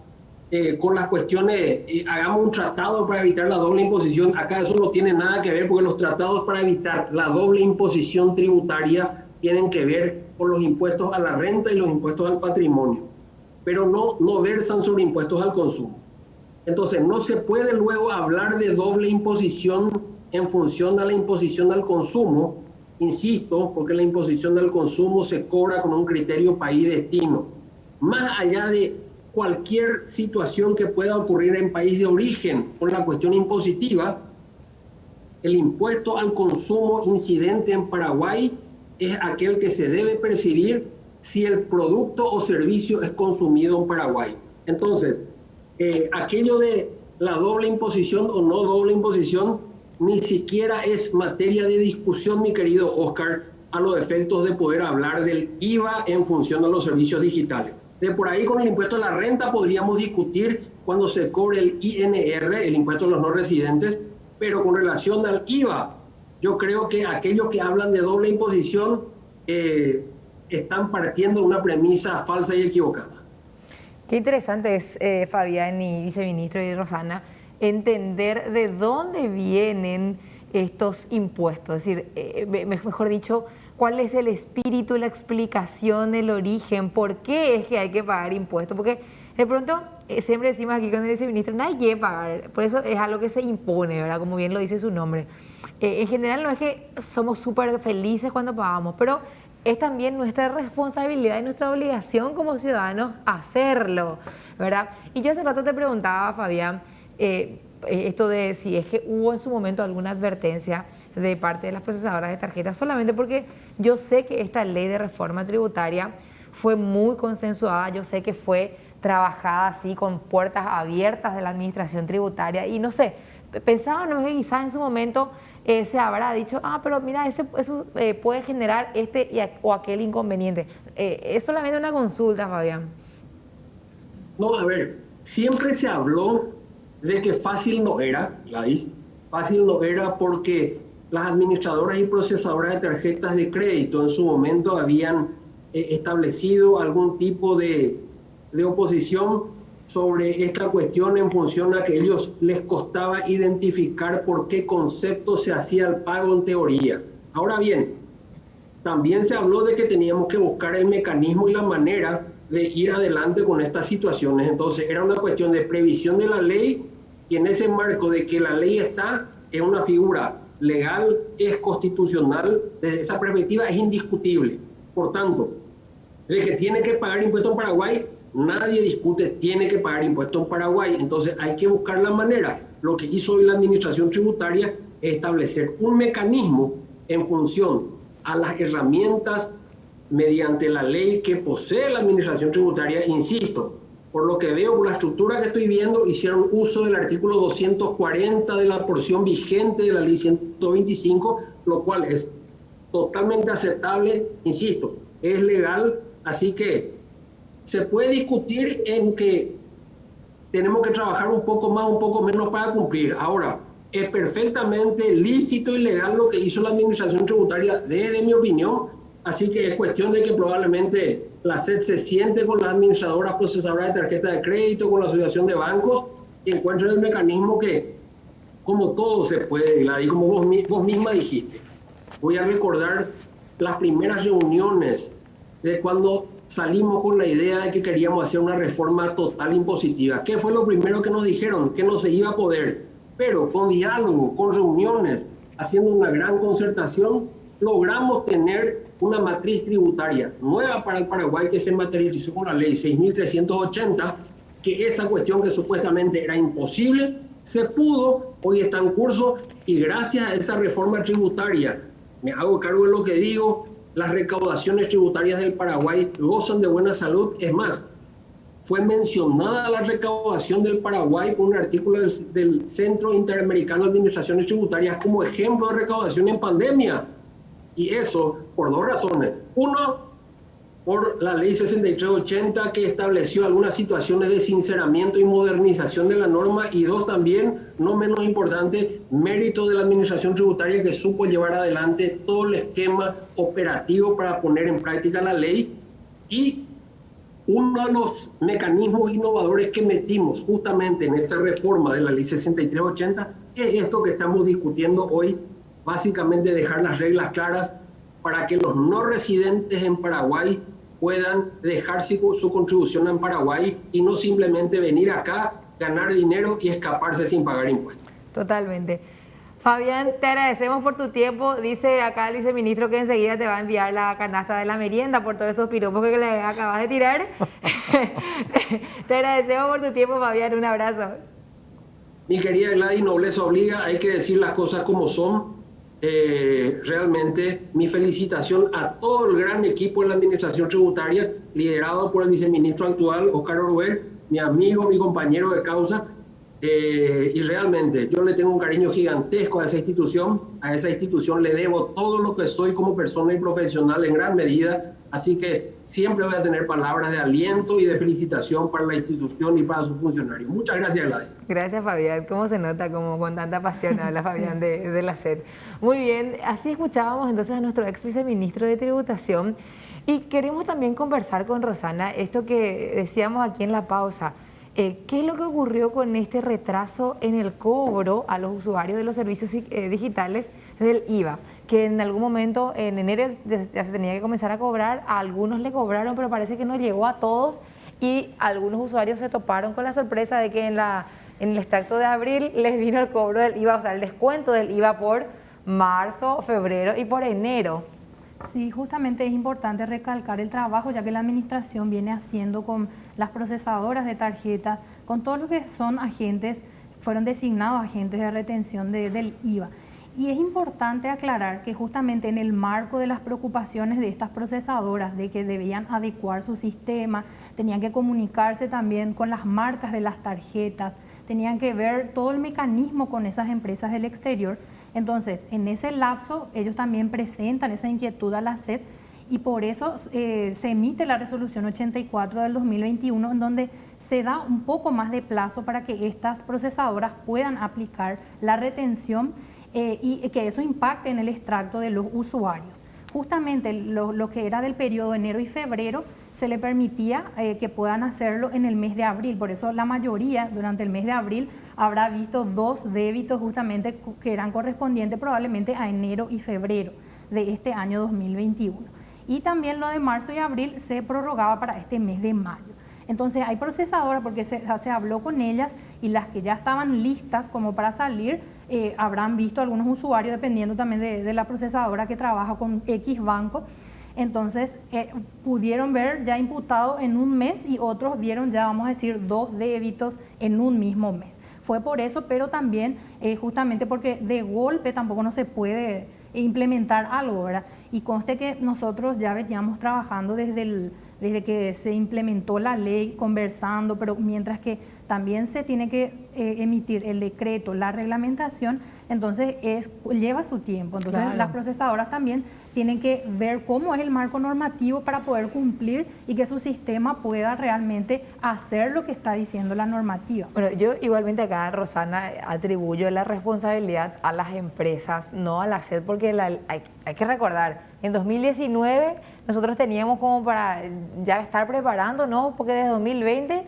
Speaker 6: con las cuestiones, hagamos un tratado para evitar la doble imposición. Acá eso no tiene nada que ver porque los tratados para evitar la doble imposición tributaria tienen que ver con los impuestos a la renta y los impuestos al patrimonio, pero no versan sobre impuestos al consumo. Entonces, no se puede luego hablar de doble imposición en función de la imposición al consumo, insisto, porque la imposición al consumo se cobra con un criterio país-destino. Más allá de cualquier situación que pueda ocurrir en país de origen con la cuestión impositiva, el impuesto al consumo incidente en Paraguay es aquel que se debe percibir si el producto o servicio es consumido en Paraguay. Entonces, aquello de la doble imposición o no doble imposición ni siquiera es materia de discusión, mi querido Oscar, a los efectos de poder hablar del IVA en función de los servicios digitales. De por ahí, con el impuesto a la renta podríamos discutir cuando se cobre el INR, el impuesto a los no residentes, pero con relación al IVA, yo creo que aquellos que hablan de doble imposición están partiendo de una premisa falsa y equivocada.
Speaker 3: Qué interesante es, Fabián y viceministro y Rosana, entender de dónde vienen estos impuestos. Es decir, mejor dicho, cuál es el espíritu, la explicación, el origen, por qué es que hay que pagar impuestos. Porque de pronto, siempre decimos aquí con el viceministro, no hay que pagar. Por eso es algo que se impone, ¿verdad? Como bien lo dice su nombre. En general no es que somos súper felices cuando pagamos, pero es también nuestra responsabilidad y nuestra obligación como ciudadanos hacerlo, ¿verdad? Y yo hace rato te preguntaba, Fabián, esto de si es que hubo en su momento alguna advertencia de parte de las procesadoras de tarjetas, solamente porque yo sé que esta ley de reforma tributaria fue muy consensuada, yo sé que fue trabajada así con puertas abiertas de la administración tributaria y no sé, pensábamos que quizás en su momento se habrá dicho, pero mira, eso puede generar o aquel inconveniente. Es solamente una consulta, Fabián.
Speaker 6: No, a ver, siempre se habló de que fácil no era, Gladys, fácil no era porque las administradoras y procesadoras de tarjetas de crédito en su momento habían establecido algún tipo de oposición sobre esta cuestión en función a que a ellos les costaba identificar por qué concepto se hacía el pago en teoría. Ahora bien, también se habló de que teníamos que buscar el mecanismo y la manera de ir adelante con estas situaciones. Entonces era una cuestión de previsión de la ley y en ese marco de que la ley está en una figura legal, es constitucional, desde esa perspectiva es indiscutible. Por tanto, de que tiene que pagar impuestos en Paraguay, nadie discute, tiene que pagar impuestos en Paraguay. Entonces hay que buscar la manera. Lo que hizo hoy la administración tributaria es establecer un mecanismo en función a las herramientas mediante la ley que posee la administración tributaria, insisto, por lo que veo, por la estructura que estoy viendo, hicieron uso del artículo 240 de la porción vigente de la ley 125, lo cual es totalmente aceptable, insisto, es legal, así que se puede discutir en que tenemos que trabajar un poco más, un poco menos para cumplir. Ahora, es perfectamente lícito y legal lo que hizo la administración tributaria, desde mi opinión, así que es cuestión de que probablemente la SED se siente con las administradoras procesadoras de tarjeta de crédito, con la asociación de bancos, y encuentren el mecanismo que, como todo se puede, y como vos misma dijiste, voy a recordar las primeras reuniones de cuando salimos con la idea de que queríamos hacer una reforma total impositiva. ¿Qué fue lo primero que nos dijeron? Que no se iba a poder, pero con diálogo, con reuniones, haciendo una gran concertación, logramos tener una matriz tributaria nueva para el Paraguay que se materializó con la ley 6.380, que esa cuestión que supuestamente era imposible, se pudo, hoy está en curso, y gracias a esa reforma tributaria, me hago cargo de lo que digo, las recaudaciones tributarias del Paraguay gozan de buena salud. Es más, fue mencionada la recaudación del Paraguay por un artículo del Centro Interamericano de Administraciones Tributarias como ejemplo de recaudación en pandemia. Y eso por dos razones. Uno, por la ley 6380 que estableció algunas situaciones de sinceramiento y modernización de la norma. Y dos, también, no menos importante, mérito de la administración tributaria que supo llevar adelante todo el esquema operativo para poner en práctica la ley. Y uno de los mecanismos innovadores que metimos justamente en esa reforma de la ley 6380 es esto que estamos discutiendo hoy, básicamente dejar las reglas claras para que los no residentes en Paraguay puedan dejar su contribución en Paraguay y no simplemente venir acá, ganar dinero y escaparse sin pagar impuestos.
Speaker 3: Totalmente. Fabián, te agradecemos por tu tiempo. Dice acá el viceministro que enseguida te va a enviar la canasta de la merienda por todos esos piropos que le acabas de tirar. Te agradecemos por tu tiempo, Fabián. Un abrazo.
Speaker 6: Mi querida Gladys, nobleza obliga, hay que decir las cosas como son. realmente mi felicitación a todo el gran equipo de la Administración Tributaria, liderado por el viceministro actual, Óscar Orué, mi amigo, mi compañero de causa, y realmente yo le tengo un cariño gigantesco a esa institución le debo todo lo que soy como persona y profesional en gran medida, así que siempre voy a tener palabras de aliento y de felicitación para la institución y para sus funcionarios. Muchas gracias, Gladys.
Speaker 3: Gracias, Fabián. ¿Cómo se nota como con tanta pasión habla Fabián de la SED? Muy bien, así escuchábamos entonces a nuestro ex viceministro de Tributación y queremos también conversar con Rosana esto que decíamos aquí en la pausa. ¿Qué es lo que ocurrió con este retraso en el cobro a los usuarios de los servicios digitales del IVA? Que en algún momento, en enero, ya se tenía que comenzar a cobrar, a algunos le cobraron, pero parece que no llegó a todos y algunos usuarios se toparon con la sorpresa de que en el extracto de abril les vino el cobro del IVA, o sea, el descuento del IVA por marzo, febrero y por enero.
Speaker 4: Sí, justamente es importante recalcar el trabajo ya que la administración viene haciendo con las procesadoras de tarjetas, con todo lo que son agentes, fueron designados agentes de retención del IVA. Y es importante aclarar que justamente en el marco de las preocupaciones de estas procesadoras, de que debían adecuar su sistema, tenían que comunicarse también con las marcas de las tarjetas, tenían que ver todo el mecanismo con esas empresas del exterior. Entonces, en ese lapso, ellos también presentan esa inquietud a la SED y por eso se emite la resolución 84 del 2021, en donde se da un poco más de plazo para que estas procesadoras puedan aplicar la retención y que eso impacte en el extracto de los usuarios. Justamente lo que era del periodo de enero y febrero se le permitía que puedan hacerlo en el mes de abril, por eso la mayoría durante el mes de abril habrá visto 2 débitos justamente que eran correspondientes probablemente a enero y febrero de este año 2021. Y también lo de marzo y abril se prorrogaba para este mes de mayo. Entonces hay procesadoras, porque se habló con ellas y las que ya estaban listas como para salir, habrán visto algunos usuarios, dependiendo también de la procesadora que trabaja con X banco. Entonces pudieron ver ya imputado en un mes y otros vieron ya, vamos a decir, 2 débitos en un mismo mes. Fue por eso, pero también justamente porque de golpe tampoco no se puede implementar algo, ¿verdad? Y conste que nosotros ya veníamos trabajando desde que se implementó la ley, conversando, pero mientras que también se tiene que emitir el decreto, la reglamentación, entonces lleva su tiempo. Entonces claro, las procesadoras también tienen que ver cómo es el marco normativo para poder cumplir y que su sistema pueda realmente hacer lo que está diciendo la normativa.
Speaker 3: Bueno, yo igualmente acá, Rosana, atribuyo la responsabilidad a las empresas, no a la SED, porque hay que recordar, en 2019 nosotros teníamos como para ya estar preparándonos, porque desde 2020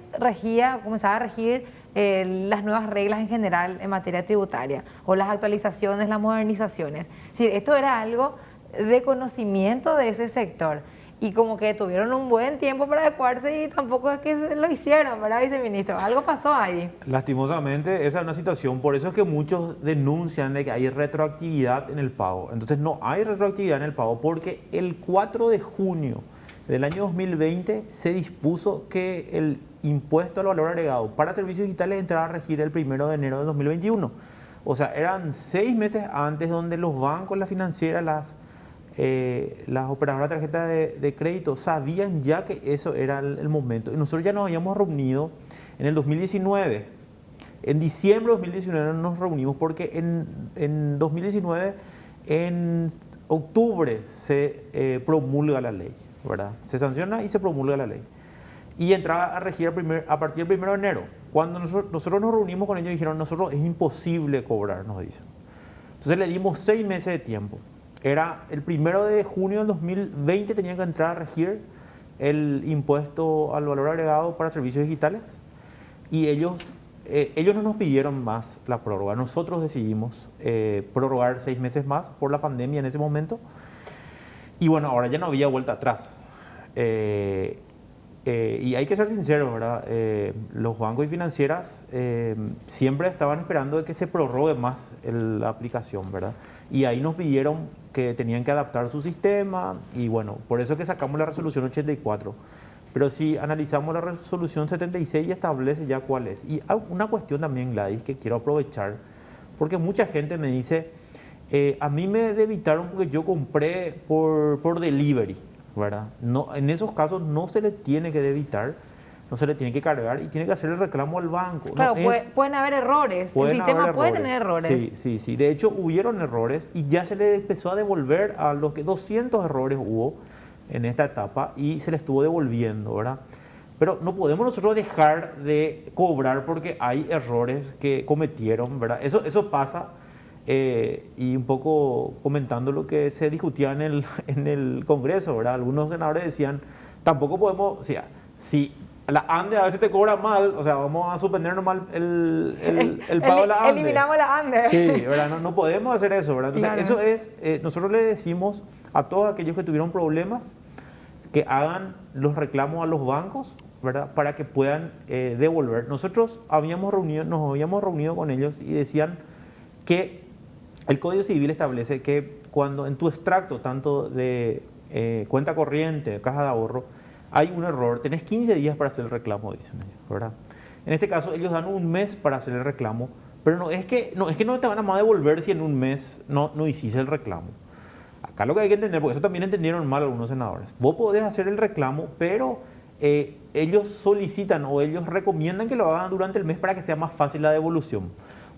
Speaker 3: comenzaba a regir las nuevas reglas en general en materia tributaria, o las actualizaciones, las modernizaciones. Es decir, esto era algo de conocimiento de ese sector y como que tuvieron un buen tiempo para adecuarse y tampoco es que lo hicieron, ¿verdad, viceministro? Algo pasó ahí.
Speaker 5: Lastimosamente esa es una situación, por eso es que muchos denuncian de que hay retroactividad en el pago. Entonces no hay retroactividad en el pago porque el 4 de junio del año 2020 se dispuso que el impuesto al valor agregado para servicios digitales entraba a regir el 1 de enero de 2021. O sea, eran 6 meses antes donde los bancos, las financieras, las operadoras de tarjetas de crédito sabían ya que eso era el momento. Y nosotros ya nos habíamos reunido en el 2019. En diciembre de 2019 nos reunimos porque en 2019, en octubre, se promulga la ley, ¿verdad? Se sanciona y se promulga la ley. Y entraba a regir a partir del 1 de enero. Cuando nosotros nos reunimos con ellos, dijeron, nosotros es imposible cobrar, nos dicen. Entonces le dimos 6 meses de tiempo. Era el 1 de junio del 2020 tenía que entrar a regir el impuesto al valor agregado para servicios digitales y ellos no nos pidieron más la prórroga. Nosotros decidimos prorrogar 6 meses más por la pandemia en ese momento y bueno, ahora ya no había vuelta atrás. Y hay que ser sinceros, ¿verdad? Los bancos y financieras siempre estaban esperando de que se prorrogue más la aplicación, ¿verdad? Y ahí nos pidieron que tenían que adaptar su sistema y bueno, por eso es que sacamos la resolución 84. Pero si analizamos la resolución 76 ya establece ya cuál es. Y hay una cuestión también, Gladys, que quiero aprovechar, porque mucha gente me dice, A mí me debitaron porque yo compré por delivery, ¿verdad? No, en esos casos no se le tiene que debitar, no se le tiene que cargar y tiene que hacer el reclamo al banco.
Speaker 3: Claro,
Speaker 5: No
Speaker 3: pueden haber errores, el sistema puede tener errores.
Speaker 5: Sí. De hecho, hubieron errores y ya se le empezó a devolver a los que 200 errores hubo en esta etapa y se le estuvo devolviendo, ¿verdad? Pero no podemos nosotros dejar de cobrar porque hay errores que cometieron, ¿verdad? Eso pasa. Y un poco comentando lo que se discutía en el Congreso, ¿verdad? Algunos senadores decían, tampoco podemos, o sea, si la ANDE a veces te cobra mal, o sea, vamos a suspender nomás el pago de la ANDE.
Speaker 3: Eliminamos la ANDE.
Speaker 5: Sí, ¿verdad? No podemos hacer eso, ¿verdad? Entonces,
Speaker 3: Claro.
Speaker 5: eso es, nosotros le decimos a todos aquellos que tuvieron problemas que hagan los reclamos a los bancos, ¿verdad? Para que puedan devolver. Nosotros nos habíamos reunido con ellos y decían que el Código Civil establece que cuando en tu extracto, tanto de cuenta corriente, caja de ahorro, hay un error, tenés 15 días para hacer el reclamo, dicen ellos, ¿verdad? En este caso, ellos dan un mes para hacer el reclamo, pero no es que no te van a devolver si en un mes no hiciste el reclamo. Acá lo que hay que entender, porque eso también entendieron mal algunos senadores, vos podés hacer el reclamo, pero ellos solicitan o ellos recomiendan que lo hagan durante el mes para que sea más fácil la devolución.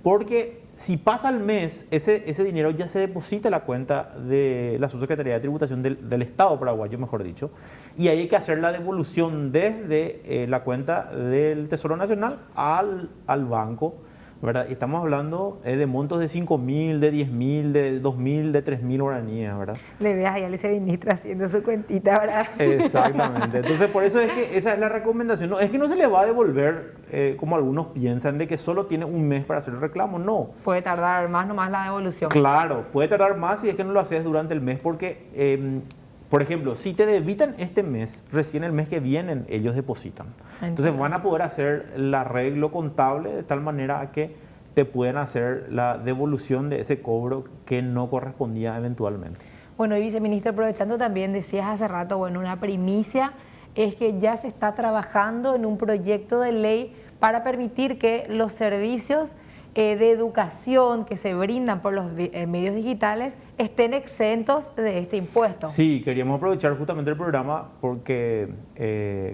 Speaker 5: Porque si pasa el mes, ese dinero ya se deposita en la cuenta de la Subsecretaría de Tributación del Estado paraguayo, mejor dicho, y ahí hay que hacer la devolución desde la cuenta del Tesoro Nacional al banco, ¿verdad? Y estamos hablando de montos de 5.000, de 10.000, de 2.000, de 3.000 guaraníes, ¿verdad?
Speaker 3: Le veas ahí al viceministro haciendo su cuentita, ¿verdad?
Speaker 5: Exactamente. Entonces, por eso es que esa es la recomendación. No, es que no se le va a devolver, como algunos piensan, de que solo tiene un mes para hacer el reclamo. No.
Speaker 3: Puede tardar más nomás la devolución.
Speaker 5: Claro, puede tardar más si es que no lo haces durante el mes porque, por ejemplo, si te debitan este mes, recién el mes que viene ellos depositan. Entonces van a poder hacer el arreglo contable de tal manera que te puedan hacer la devolución de ese cobro que no correspondía eventualmente.
Speaker 3: Bueno, y viceministro, aprovechando también, decías hace rato, bueno, una primicia es que ya se está trabajando en un proyecto de ley para permitir que los servicios de educación que se brindan por los medios digitales estén exentos de este impuesto.
Speaker 5: Sí, queríamos aprovechar justamente el programa porque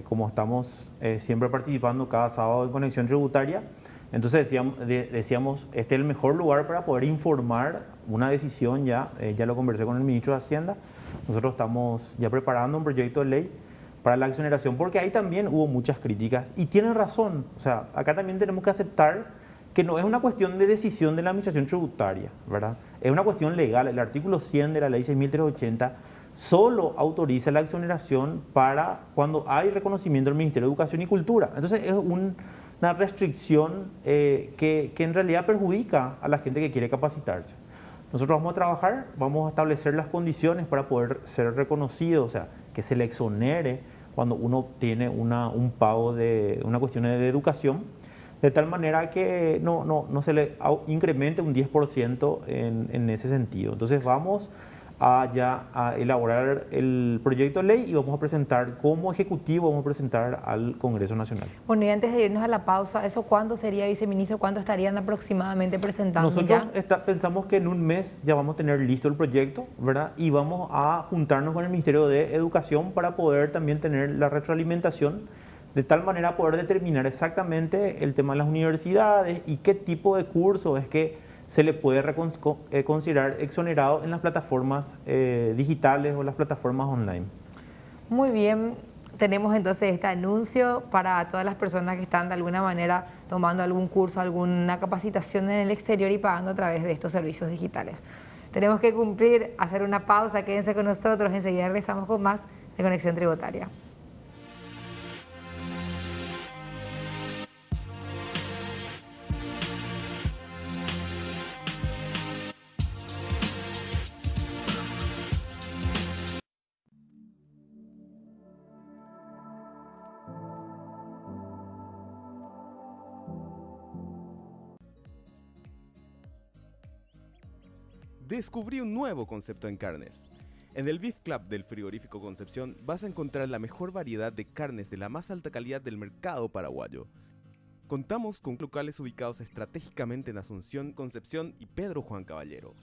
Speaker 5: como estamos siempre participando cada sábado en Conexión Tributaria, entonces decíamos, este es el mejor lugar para poder informar una decisión ya lo conversé con el ministro de Hacienda, nosotros estamos ya preparando un proyecto de ley para la exoneración, porque ahí también hubo muchas críticas y tienen razón, o sea, acá también tenemos que aceptar que no es una cuestión de decisión de la Administración Tributaria, ¿verdad? Es una cuestión legal. El artículo 100 de la Ley 6.380 solo autoriza la exoneración para cuando hay reconocimiento del Ministerio de Educación y Cultura. Entonces es una restricción que en realidad perjudica a la gente que quiere capacitarse. Nosotros vamos a trabajar, vamos a establecer las condiciones para poder ser reconocido, o sea, que se le exonere cuando uno tiene un pago de una cuestión de educación, de tal manera que no se le incremente un 10% en ese sentido. Entonces vamos a elaborar el proyecto de ley y vamos a presentar como ejecutivo, vamos a presentar al Congreso Nacional.
Speaker 3: Bueno, y antes de irnos a la pausa, ¿eso cuándo sería, viceministro? ¿Cuándo estarían aproximadamente presentando
Speaker 5: Nosotros
Speaker 3: ya?
Speaker 5: pensamos que en un mes ya vamos a tener listo el proyecto, ¿verdad? Y vamos a juntarnos con el Ministerio de Educación para poder también tener la retroalimentación, de tal manera poder determinar exactamente el tema de las universidades y qué tipo de curso es que se le puede considerar exonerado en las plataformas digitales o las plataformas online.
Speaker 3: Muy bien, tenemos entonces este anuncio para todas las personas que están de alguna manera tomando algún curso, alguna capacitación en el exterior y pagando a través de estos servicios digitales. Tenemos que cumplir, hacer una pausa, quédense con nosotros, enseguida regresamos con más de Conexión Tributaria.
Speaker 13: Descubrí un nuevo concepto en carnes. En el Beef Club del Frigorífico Concepción vas a encontrar la mejor variedad de carnes de la más alta calidad del mercado paraguayo. Contamos con locales ubicados estratégicamente en Asunción, Concepción y Pedro Juan Caballero.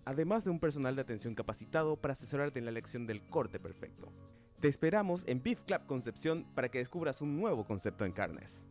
Speaker 13: además de un personal de atención capacitado para asesorarte en la elección del corte perfecto. Te esperamos en Beef Club Concepción para que descubras un nuevo concepto en carnes.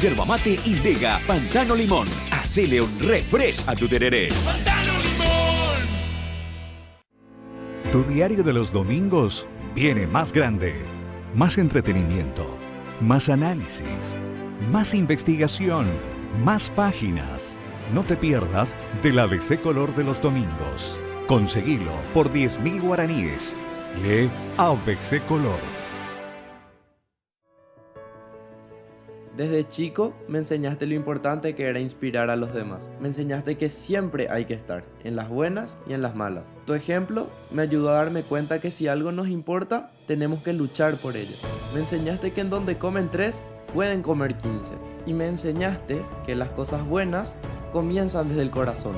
Speaker 10: Yerba mate Indega, Pantano Limón. Hacele un refresh a tu tereré.
Speaker 8: ¡Pantano Limón! Tu diario de los domingos viene más grande. Más entretenimiento, más análisis, más investigación, más páginas. No te pierdas del ABC Color de los domingos. Conseguilo por 10.000 guaraníes. Lee ABC Color.
Speaker 14: Desde chico me enseñaste lo importante que era inspirar a los demás. Me enseñaste que siempre hay que estar, en las buenas y en las malas. Tu ejemplo me ayudó a darme cuenta que si algo nos importa, tenemos que luchar por ello. Me enseñaste que en donde comen 3, pueden comer 15. Y me enseñaste que las cosas buenas comienzan desde el corazón.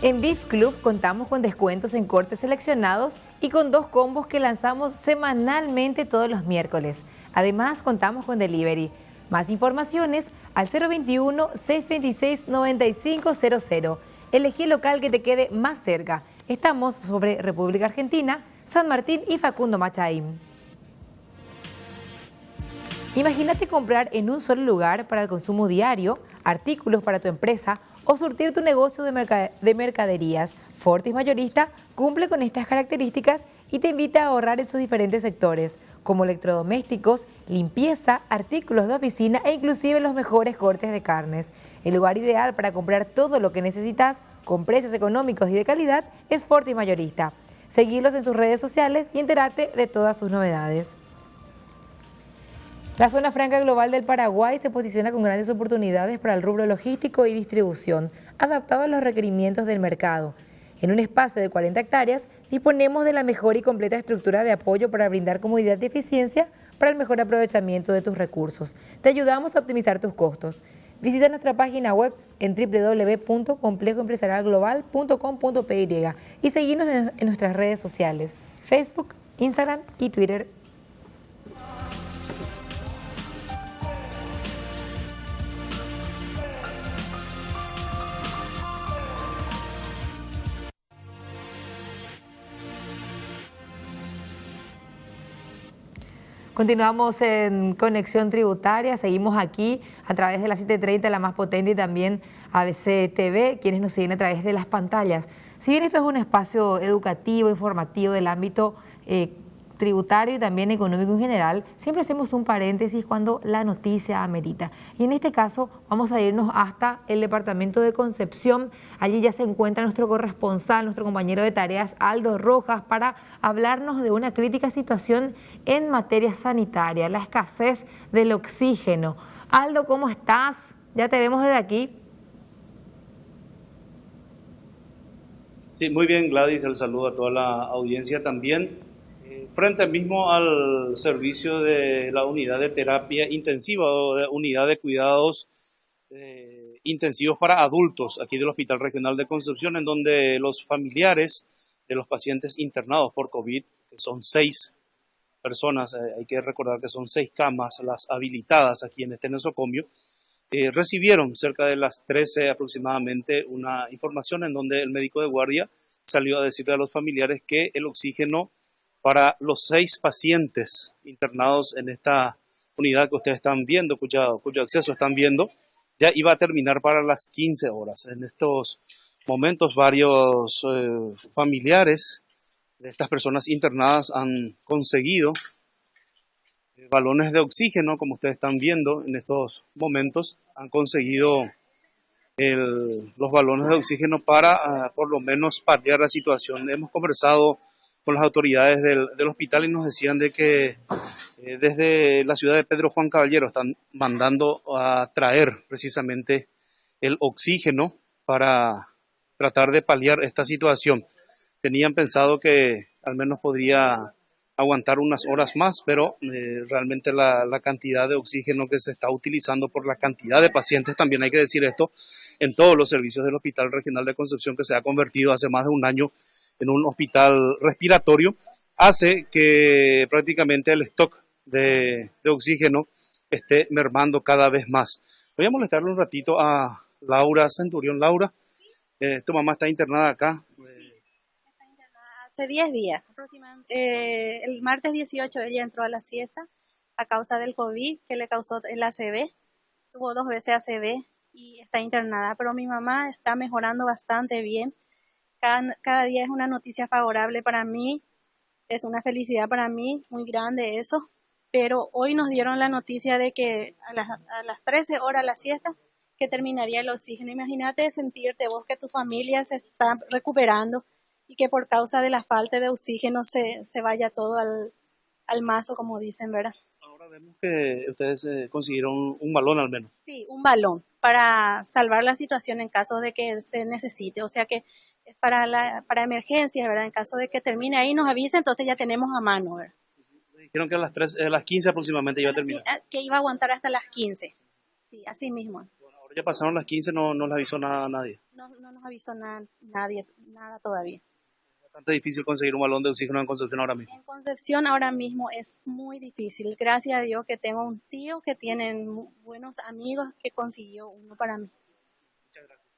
Speaker 3: En Beef Club contamos con descuentos en cortes seleccionados y con 2 combos que lanzamos semanalmente todos los miércoles. Además, contamos con delivery. Más informaciones al 021-626-9500. Elegí el local que te quede más cerca. Estamos sobre República Argentina, San Martín y Facundo Machaín. Imagínate comprar en un solo lugar para el consumo diario, artículos para tu empresa o surtir tu negocio de mercaderías. Fortis Mayorista cumple con estas características y te invita a ahorrar en sus diferentes sectores, como electrodomésticos, limpieza, artículos de oficina e inclusive los mejores cortes de carnes. El lugar ideal para comprar todo lo que necesitas con precios económicos y de calidad es Fortis Mayorista. Seguilos en sus redes sociales y entérate de todas sus novedades. La zona franca global del Paraguay se posiciona con grandes oportunidades para el rubro logístico y distribución, adaptado a los requerimientos del mercado. En un espacio de 40 hectáreas, disponemos de la mejor y completa estructura de apoyo para brindar comodidad y eficiencia para el mejor aprovechamiento de tus recursos. Te ayudamos a optimizar tus costos. Visita nuestra página web en www.complejoempresarialglobal.com.py y seguinos en nuestras redes sociales, Facebook, Instagram y Twitter. Continuamos en Conexión Tributaria, seguimos aquí a través de la 730, la más potente, y también ABC TV, quienes nos siguen a través de las pantallas. Si bien esto es un espacio educativo, informativo del ámbito tributario y también económico en general, siempre hacemos un paréntesis cuando la noticia amerita. Y en este caso vamos a irnos hasta el departamento de Concepción. Allí ya se encuentra nuestro corresponsal, nuestro compañero de tareas, Aldo Rojas, para hablarnos de una crítica situación en materia sanitaria, la escasez del oxígeno. Aldo, ¿cómo estás? Ya te vemos desde aquí.
Speaker 15: Sí, muy bien, Gladys, el saludo a toda la audiencia también. Frente mismo al servicio de la unidad de terapia intensiva o de unidad de cuidados intensivos para adultos aquí del Hospital Regional de Concepción, en donde los familiares de los pacientes internados por COVID, que son 6 personas, hay que recordar que son 6 camas las habilitadas aquí en este nosocomio, recibieron cerca de las 13 aproximadamente una información en donde el médico de guardia salió a decirle a los familiares que el oxígeno para los 6 pacientes internados en esta unidad que ustedes están viendo, cuyo acceso están viendo, ya iba a terminar para las 15 horas. En estos momentos varios familiares de estas personas internadas han conseguido balones de oxígeno, como ustedes están viendo en estos momentos, han conseguido los balones de oxígeno para por lo menos paliar la situación. Hemos conversado con las autoridades del hospital y nos decían de que desde la ciudad de Pedro Juan Caballero están mandando a traer precisamente el oxígeno para tratar de paliar esta situación. Tenían pensado que al menos podría aguantar unas horas más, pero realmente la cantidad de oxígeno que se está utilizando por la cantidad de pacientes, también hay que decir esto, en todos los servicios del Hospital Regional de Concepción, que se ha convertido hace más de un año en un hospital respiratorio, hace que prácticamente el stock de oxígeno esté mermando cada vez más. Voy a molestarle un ratito a Laura Centurión. Laura, tu mamá está internada acá.
Speaker 16: Hace 10 días aproximadamente. El martes 18 ella entró a la siesta a causa del COVID que le causó el ACV. Tuvo 2 veces ACV y está internada, pero mi mamá está mejorando bastante bien. Cada día es una noticia favorable para mí, es una felicidad para mí, muy grande eso, pero hoy nos dieron la noticia de que a las 13 horas la siesta, que terminaría el oxígeno. Imagínate sentirte vos que tu familia se está recuperando y que por causa de la falta de oxígeno se vaya todo al mazo, como dicen, ¿verdad?
Speaker 15: Ahora vemos que ustedes consiguieron un balón al menos.
Speaker 16: Sí, un balón para salvar la situación en caso de que se necesite, o sea que es para emergencias, ¿verdad? En caso de que termine ahí nos avisa, entonces ya tenemos a mano, ¿verdad?
Speaker 15: Dijeron que a las 15 aproximadamente iba a terminar.
Speaker 16: Que iba a aguantar hasta las 15, sí, así mismo.
Speaker 15: Bueno, ahora ya pasaron las 15, no les avisó nada a nadie.
Speaker 16: No nos avisó nadie, nada todavía.
Speaker 15: Es bastante difícil conseguir un balón de oxígeno en Concepción ahora mismo.
Speaker 16: En Concepción ahora mismo es muy difícil. Gracias a Dios que tengo un tío que tiene buenos amigos que consiguió uno para mí.
Speaker 15: Muchas gracias.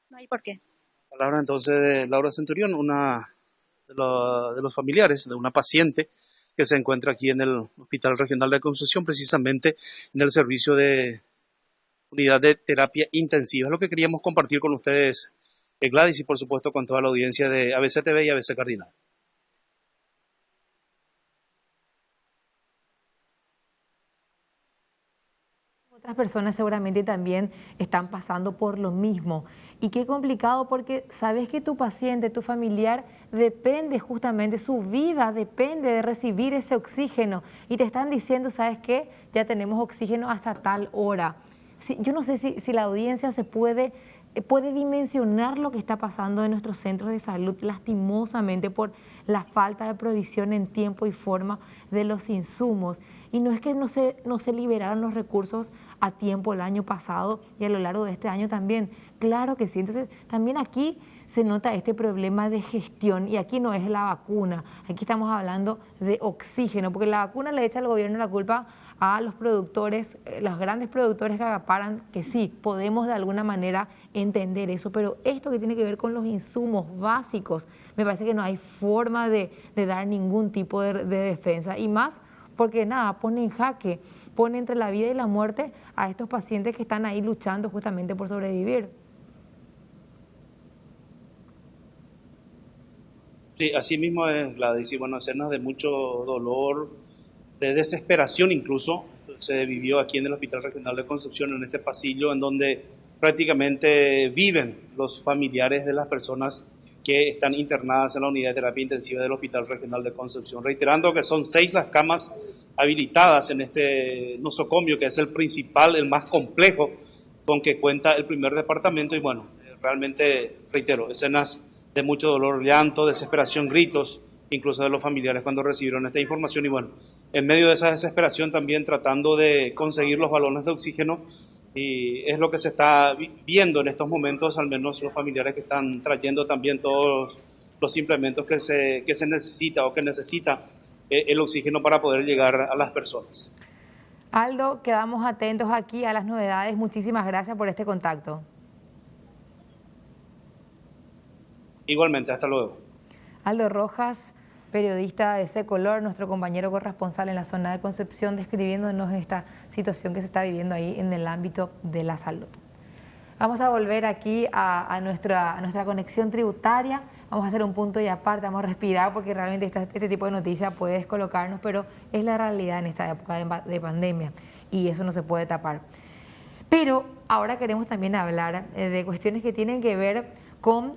Speaker 16: No hay por qué.
Speaker 15: Palabra entonces de Laura Centurión, una de los familiares de una paciente que se encuentra aquí en el Hospital Regional de Concepción, precisamente en el servicio de unidad de terapia intensiva. Es lo que queríamos compartir con ustedes, Gladys, y por supuesto con toda la audiencia de ABC TV y ABC Cardinal.
Speaker 3: Otras personas seguramente también están pasando por lo mismo. Y qué complicado porque sabes que tu paciente, tu familiar, depende justamente, su vida depende de recibir ese oxígeno. Y te están diciendo, ¿sabes qué? Ya tenemos oxígeno hasta tal hora. Sí, yo no sé si la audiencia puede dimensionar lo que está pasando en nuestros centros de salud, lastimosamente por la falta de provisión en tiempo y forma de los insumos. Y no es que no se liberaron los recursos a tiempo el año pasado y a lo largo de este año también. Claro que sí. Entonces, también aquí se nota este problema de gestión y aquí no es la vacuna, aquí estamos hablando de oxígeno, porque la vacuna le echa al gobierno la culpa a los productores, los grandes productores que acaparan, que sí, podemos de alguna manera entender eso, pero esto que tiene que ver con los insumos básicos, me parece que no hay forma de dar ningún tipo de defensa, y más porque nada, pone en jaque, pone entre la vida y la muerte a estos pacientes que están ahí luchando justamente por sobrevivir.
Speaker 15: Sí, así mismo es, Gladys, y bueno, escenas de mucho dolor, de desesperación incluso, se vivió aquí en el Hospital Regional de Concepción, en este pasillo en donde prácticamente viven los familiares de las personas que están internadas en la unidad de terapia intensiva del Hospital Regional de Concepción. Reiterando que son 6 las camas habilitadas en este nosocomio, que es el principal, el más complejo, con que cuenta el primer departamento, y bueno, realmente, reitero, escenas de mucho dolor, llanto, desesperación, gritos, incluso de los familiares cuando recibieron esta información, y bueno, en medio de esa desesperación también tratando de conseguir los balones de oxígeno, y es lo que se está viendo en estos momentos, al menos los familiares que están trayendo también todos los implementos que se necesita o que necesita el oxígeno para poder llegar a las personas.
Speaker 3: Aldo, quedamos atentos aquí a las novedades. Muchísimas gracias por este contacto.
Speaker 15: Igualmente, hasta luego.
Speaker 3: Aldo Rojas, periodista de ese color, nuestro compañero corresponsal en la zona de Concepción, describiéndonos esta situación que se está viviendo ahí en el ámbito de la salud. Vamos a volver aquí a nuestra conexión tributaria, vamos a hacer un punto y aparte, vamos a respirar porque realmente este tipo de noticias puede descolocarnos, pero es la realidad en esta época de pandemia y eso no se puede tapar. Pero ahora queremos también hablar de cuestiones que tienen que ver con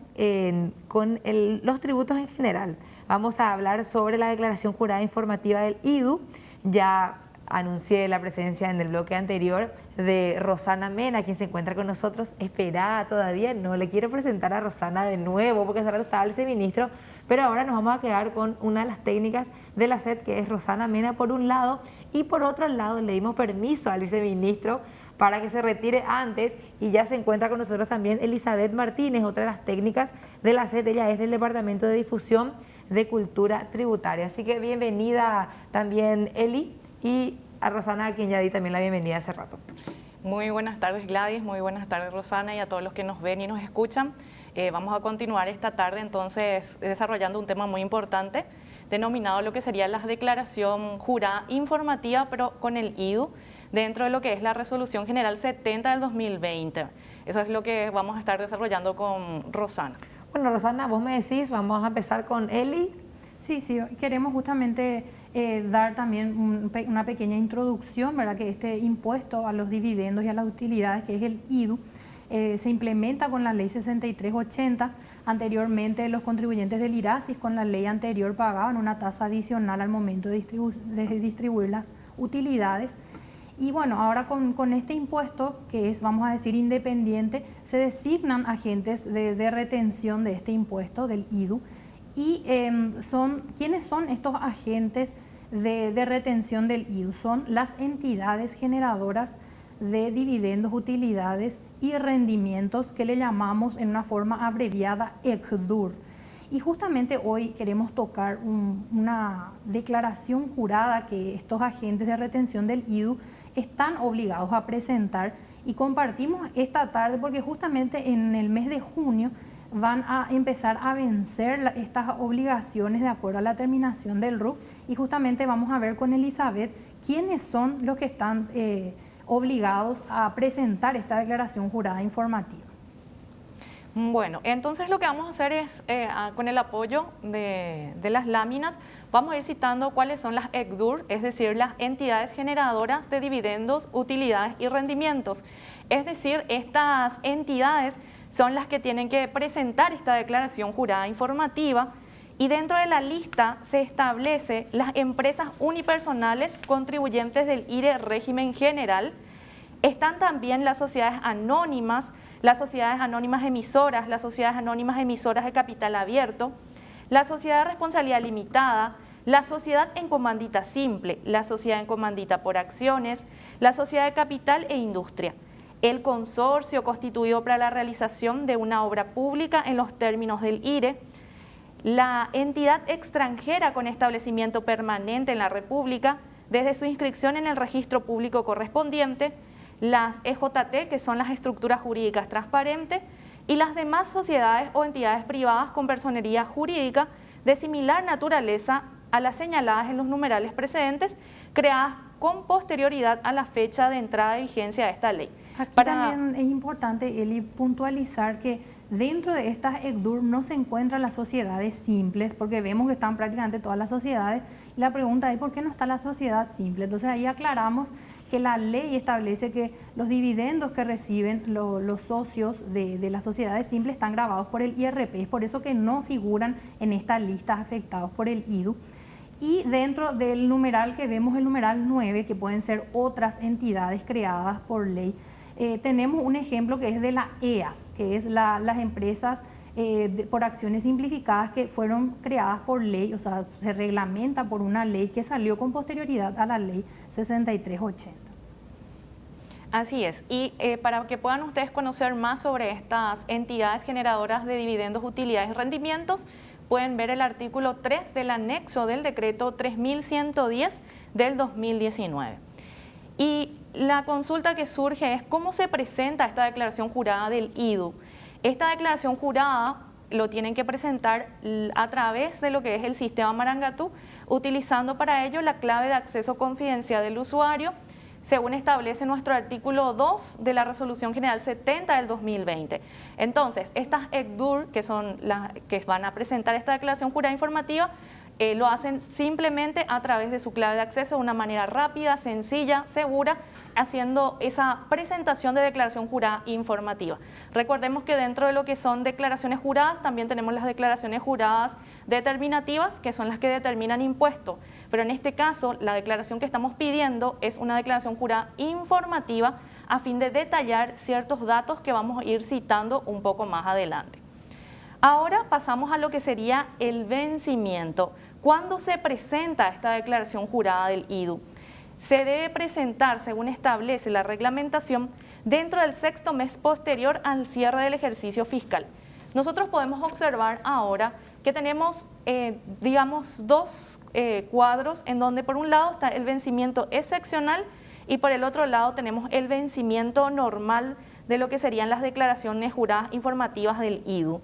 Speaker 3: los tributos en general. Vamos a hablar sobre la declaración jurada informativa del IDU. Ya anuncié la presencia en el bloque anterior de Rosana Mena, quien se encuentra con nosotros esperada todavía. No le quiero presentar a Rosana de nuevo porque hace rato estaba el viceministro, pero ahora nos vamos a quedar con una de las técnicas de la SED, que es Rosana Mena por un lado, y por otro lado le dimos permiso al viceministro para que se retire antes, y ya se encuentra con nosotros también Elizabeth Martínez, otra de las técnicas de la SED. Ella es del Departamento de Difusión de Cultura Tributaria. Así que bienvenida también, Eli, y a Rosana, a quien ya di también la bienvenida hace rato.
Speaker 17: Muy buenas tardes, Gladys, muy buenas tardes, Rosana, y a todos los que nos ven y nos escuchan. Vamos a continuar esta tarde entonces desarrollando un tema muy importante, denominado lo que sería la declaración jurada informativa, pero con el IDU, dentro de lo que es la Resolución General 70 del 2020. Eso es lo que vamos a estar desarrollando con Rosana.
Speaker 3: Bueno, Rosana, vos me decís, vamos a empezar con Eli.
Speaker 4: Sí, queremos justamente dar también una pequeña introducción, ¿verdad? Que este impuesto a los dividendos y a las utilidades, que es el IDU, se implementa con la ley 6380. Anteriormente los contribuyentes del IRASIS con la ley anterior pagaban una tasa adicional al momento de distribuir las utilidades. Y bueno, ahora con este impuesto, que es, vamos a decir, independiente, se designan agentes de retención de este impuesto, del IDU. ¿Y quiénes son estos agentes de retención del IDU? Son las entidades generadoras de dividendos, utilidades y rendimientos, que le llamamos en una forma abreviada ECDUR. Y justamente hoy queremos tocar una declaración jurada que estos agentes de retención del IDU están obligados a presentar, y compartimos esta tarde porque justamente en el mes de junio van a empezar a vencer estas obligaciones de acuerdo a la terminación del RUC, y justamente vamos a ver con Elizabeth quiénes son los que están obligados a presentar esta declaración jurada informativa.
Speaker 17: Bueno, entonces lo que vamos a hacer es, con el apoyo de las láminas, vamos a ir citando cuáles son las ECDUR, es decir, las entidades generadoras de dividendos, utilidades y rendimientos. Es decir, estas entidades son las que tienen que presentar esta declaración jurada informativa, y dentro de la lista se establece las empresas unipersonales contribuyentes del IRE régimen general. Están también las sociedades anónimas emisoras, las sociedades anónimas emisoras de capital abierto, la sociedad de responsabilidad limitada, la sociedad en comandita simple, la sociedad en comandita por acciones, la sociedad de capital e industria, el consorcio constituido para la realización de una obra pública en los términos del IRE, la entidad extranjera con establecimiento permanente en la República desde su inscripción en el registro público correspondiente, las EJT, que son las estructuras jurídicas transparentes, y las demás sociedades o entidades privadas con personería jurídica de similar naturaleza a las señaladas en los numerales precedentes, creadas con posterioridad a la fecha de entrada de vigencia de esta ley.
Speaker 4: Aquí también es importante, Eli, puntualizar que dentro de estas ECDUR no se encuentran las sociedades simples, porque vemos que están prácticamente todas las sociedades. Y la pregunta es, ¿por qué no está la sociedad simple? Entonces ahí aclaramos que la ley establece que los dividendos que reciben los socios de las sociedades simples están gravados por el IRP. Es por eso que no figuran en esta lista afectados por el IDU. Y dentro del numeral que vemos, el numeral 9, que pueden ser otras entidades creadas por ley, tenemos un ejemplo que es de la EAS, que es las empresas por acciones simplificadas que fueron creadas por ley, o sea, se reglamenta por una ley que salió con posterioridad a la ley 6380.
Speaker 17: Así es, y para que puedan ustedes conocer más sobre estas entidades generadoras de dividendos, utilidades y rendimientos, pueden ver el artículo 3 del anexo del decreto 3110 del 2019. Y la consulta que surge es cómo se presenta esta declaración jurada del IDU. Esta declaración jurada lo tienen que presentar a través de lo que es el sistema Marangatú, utilizando para ello la clave de acceso confidencial del usuario, según establece nuestro artículo 2 de la Resolución General 70 del 2020. Entonces, estas ECDUR, que son las que van a presentar esta declaración jurada informativa, lo hacen simplemente a través de su clave de acceso de una manera rápida, sencilla, segura, haciendo esa presentación de declaración jurada informativa. Recordemos que dentro de lo que son declaraciones juradas, también tenemos las declaraciones juradas determinativas, que son las que determinan impuestos. Pero en este caso, la declaración que estamos pidiendo es una declaración jurada informativa a fin de detallar ciertos datos que vamos a ir citando un poco más adelante. Ahora pasamos a lo que sería el vencimiento. ¿Cuándo se presenta esta declaración jurada del IDU? Se debe presentar, según establece la reglamentación, dentro del 6º mes posterior al cierre del ejercicio fiscal. Nosotros podemos observar ahora que tenemos, digamos, dos cuadros en donde por un lado está el vencimiento excepcional y por el otro lado tenemos el vencimiento normal de lo que serían las declaraciones juradas informativas del IDU.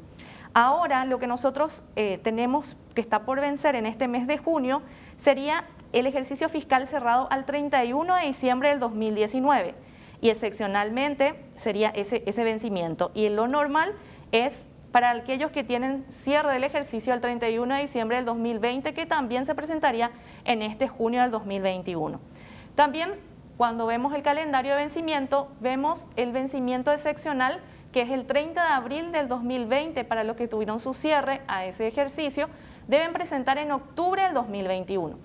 Speaker 17: Ahora lo que nosotros tenemos que está por vencer en este mes de junio sería el ejercicio fiscal cerrado al 31 de diciembre del 2019 y excepcionalmente sería ese vencimiento, y lo normal es para aquellos que tienen cierre del ejercicio al 31 de diciembre del 2020, que también se presentaría en este junio del 2021. También cuando vemos el calendario de vencimiento, vemos el vencimiento excepcional, que es el 30 de abril del 2020 para los que tuvieron su cierre a ese ejercicio, deben presentar en octubre del 2021.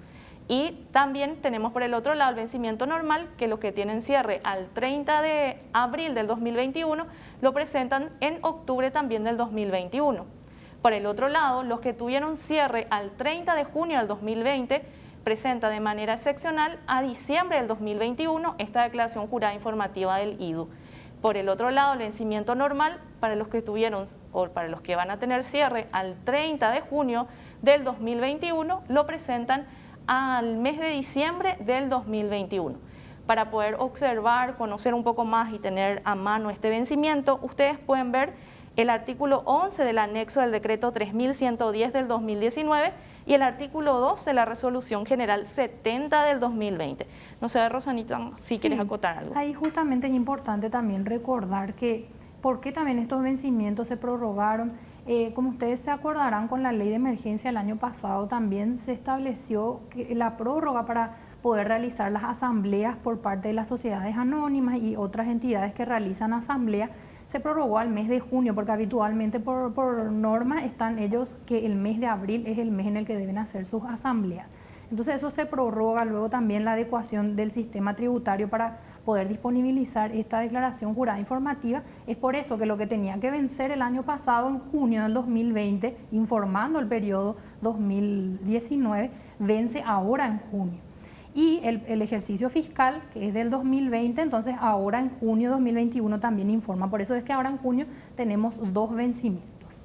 Speaker 17: Y también tenemos por el otro lado el vencimiento normal, que los que tienen cierre al 30 de abril del 2021 lo presentan en octubre también del 2021. Por el otro lado, los que tuvieron cierre al 30 de junio del 2020 presentan de manera excepcional a diciembre del 2021 esta declaración jurada informativa del IDU. Por el otro lado, el vencimiento normal para los que tuvieron o para los que van a tener cierre al 30 de junio del 2021 lo presentan al mes de diciembre del 2021. Para poder observar, conocer un poco más y tener a mano este vencimiento, ustedes pueden ver el artículo 11 del anexo del decreto 3110 del 2019 y el artículo 2 de la Resolución General 70 del 2020. No sé, Rosanita, si quieres acotar algo.
Speaker 4: Ahí justamente es importante también recordar que ¿Por qué también estos vencimientos se prorrogaron? Como ustedes se acordarán, con la ley de emergencia el año pasado también se estableció la prórroga para poder realizar las asambleas por parte de las sociedades anónimas y otras entidades que realizan asambleas. Se prorrogó al mes de junio, porque habitualmente por norma están ellos que el mes de abril es el mes en el que deben hacer sus asambleas. Entonces eso se prorroga. Luego también la adecuación del sistema tributario para poder disponibilizar esta declaración jurada informativa. Es por eso que lo que tenía que vencer el año pasado, en junio del 2020, informando el periodo 2019, vence ahora en junio. Y el ejercicio fiscal, que es del 2020, entonces ahora en junio 2021 también informa. Por eso es que ahora en junio tenemos 2 vencimientos.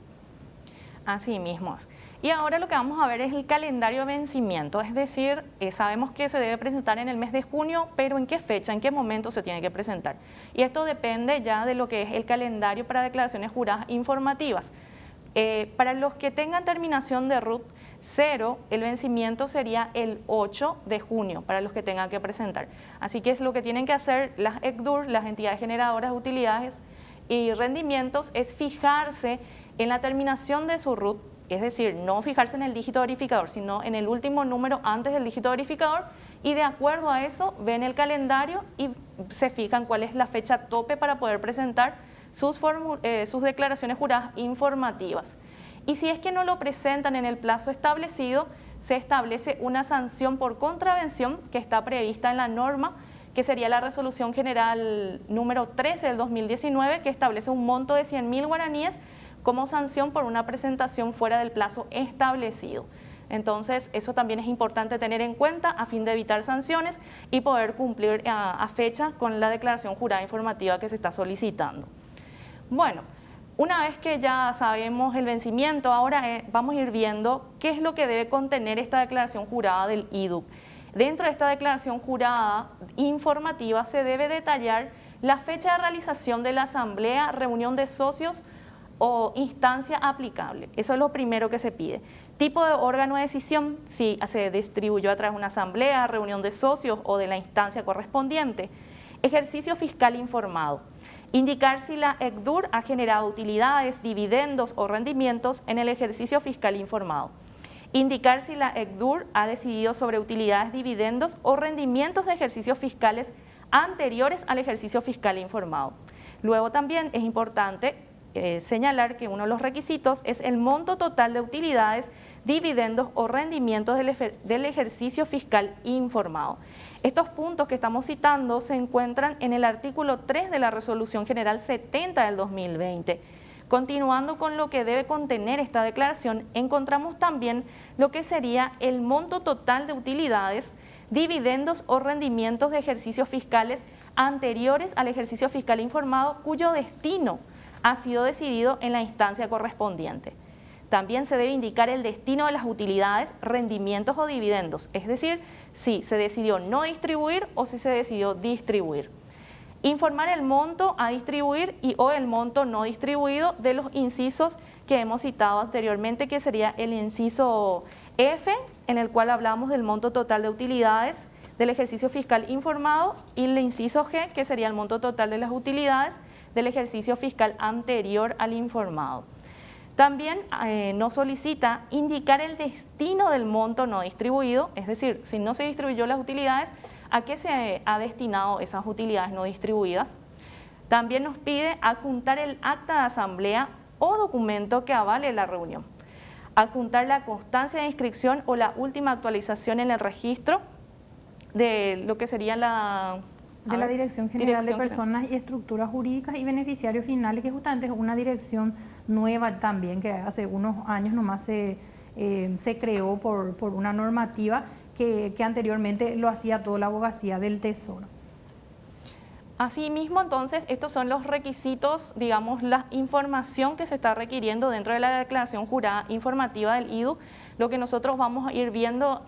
Speaker 17: Así mismo. Y ahora lo que vamos a ver es el calendario de vencimiento, es decir, sabemos que se debe presentar en el mes de junio, pero ¿en qué fecha, en qué momento se tiene que presentar? Y esto depende ya de lo que es el calendario para declaraciones juradas informativas. Para los que tengan terminación de RUT 0, el vencimiento sería el 8 de junio para los que tengan que presentar. Así que es lo que tienen que hacer las ECDUR, las entidades generadoras de utilidades y rendimientos, es fijarse en la terminación de su RUT. Es decir, no fijarse en el dígito verificador, sino en el último número antes del dígito verificador, y de acuerdo a eso ven el calendario y se fijan cuál es la fecha tope para poder presentar sus declaraciones juradas informativas. Y si es que no lo presentan en el plazo establecido, se establece una sanción por contravención que está prevista en la norma, que sería la Resolución General número 13 del 2019, que establece un monto de 100.000 guaraníes como sanción por una presentación fuera del plazo establecido. Entonces, eso también es importante tener en cuenta a fin de evitar sanciones y poder cumplir a fecha con la declaración jurada informativa que se está solicitando. Bueno, una vez que ya sabemos el vencimiento, ahora vamos a ir viendo qué es lo que debe contener esta declaración jurada del IDUC. Dentro de esta declaración jurada informativa se debe detallar la fecha de realización de la asamblea, reunión de socios o instancia aplicable. Eso es lo primero que se pide. Tipo de órgano de decisión, si se distribuyó a través de una asamblea, reunión de socios o de la instancia correspondiente. Ejercicio fiscal informado. Indicar si la ECDUR ha generado utilidades, dividendos o rendimientos en el ejercicio fiscal informado. Indicar si la ECDUR ha decidido sobre utilidades, dividendos o rendimientos de ejercicios fiscales anteriores al ejercicio fiscal informado. Luego también es importante señalar que uno de los requisitos es el monto total de utilidades, dividendos o rendimientos del ejercicio fiscal informado. Estos puntos que estamos citando se encuentran en el artículo 3 de la Resolución General 70 del 2020. Continuando con lo que debe contener esta declaración, encontramos también lo que sería el monto total de utilidades, dividendos o rendimientos de ejercicios fiscales anteriores al ejercicio fiscal informado cuyo destino ha sido decidido en la instancia correspondiente. También se debe indicar el destino de las utilidades, rendimientos o dividendos, es decir, si se decidió no distribuir o si se decidió distribuir. Informar el monto a distribuir y o el monto no distribuido de los incisos que hemos citado anteriormente, que sería el inciso F, en el cual hablamos del monto total de utilidades del ejercicio fiscal informado, y el inciso G, que sería el monto total de las utilidades del ejercicio fiscal anterior al informado. También nos solicita indicar el destino del monto no distribuido, es decir, si no se distribuyó las utilidades, ¿a qué se ha destinado esas utilidades no distribuidas? También nos pide adjuntar el acta de asamblea o documento que avale la reunión. Adjuntar la constancia de inscripción o la última actualización en el registro de lo que sería la
Speaker 4: Dirección General de Personas y Estructuras Jurídicas y Beneficiarios Finales, que justamente es una dirección nueva también, que hace unos años nomás se creó por una normativa que anteriormente lo hacía toda la abogacía del Tesoro.
Speaker 17: Asimismo, entonces, estos son los requisitos, digamos, la información que se está requiriendo dentro de la declaración jurada informativa del IDU. Lo que nosotros vamos a ir viendo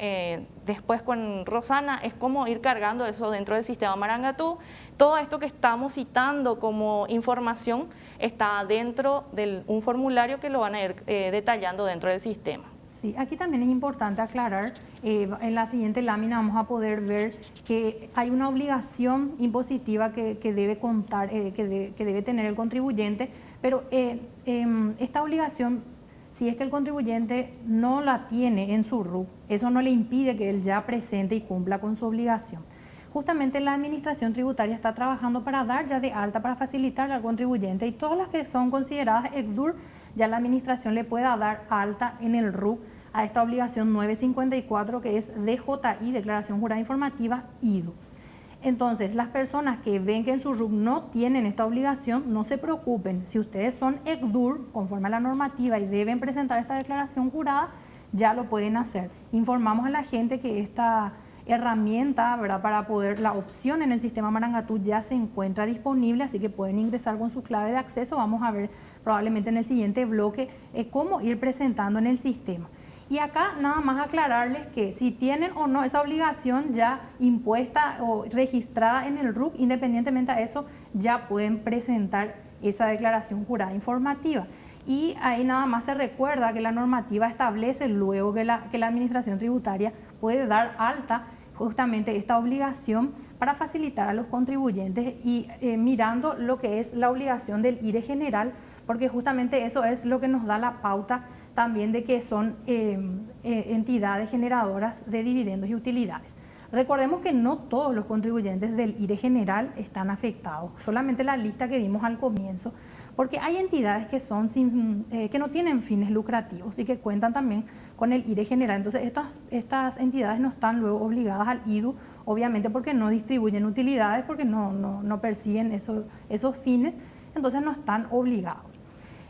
Speaker 17: después con Rosana es cómo ir cargando eso dentro del sistema Marangatú. Todo esto que estamos citando como información está dentro de un formulario que lo van a ir detallando dentro del sistema.
Speaker 4: Sí, aquí también es importante aclarar, en la siguiente lámina vamos a poder ver que hay una obligación impositiva que debe contar, que debe tener el contribuyente, pero esta obligación, si es que el contribuyente no la tiene en su RUC, eso no le impide que él ya presente y cumpla con su obligación. Justamente la Administración Tributaria está trabajando para dar ya de alta, para facilitar al contribuyente, y todas las que son consideradas ECDUR, ya la Administración le pueda dar alta en el RUC a esta obligación 954, que es DJI, Declaración Jurada Informativa, IDU. Entonces, las personas que ven que en su RUC no tienen esta obligación, no se preocupen. Si ustedes son ECDUR, conforme a la normativa, y deben presentar esta declaración jurada, ya lo pueden hacer. Informamos a la gente que esta herramienta, ¿verdad?, para poder, la opción en el sistema Marangatú ya se encuentra disponible, así que pueden ingresar con su clave de acceso. Vamos a ver probablemente en el siguiente bloque cómo ir presentando en el sistema. Y acá nada más aclararles que si tienen o no esa obligación ya impuesta o registrada en el RUC, independientemente de eso, ya pueden presentar esa declaración jurada informativa. Y ahí nada más se recuerda que la normativa establece luego que la Administración Tributaria puede dar alta justamente esta obligación para facilitar a los contribuyentes y mirando lo que es la obligación del IRE general, porque justamente eso es lo que nos da la pauta también de que son entidades generadoras de dividendos y utilidades. Recordemos que no todos los contribuyentes del IRE general están afectados, solamente la lista que vimos al comienzo, porque hay entidades que son que no tienen fines lucrativos y que cuentan también con el IRE general. Entonces estas entidades no están luego obligadas al IDU, obviamente porque no distribuyen utilidades, porque no persiguen esos fines, entonces no están obligados.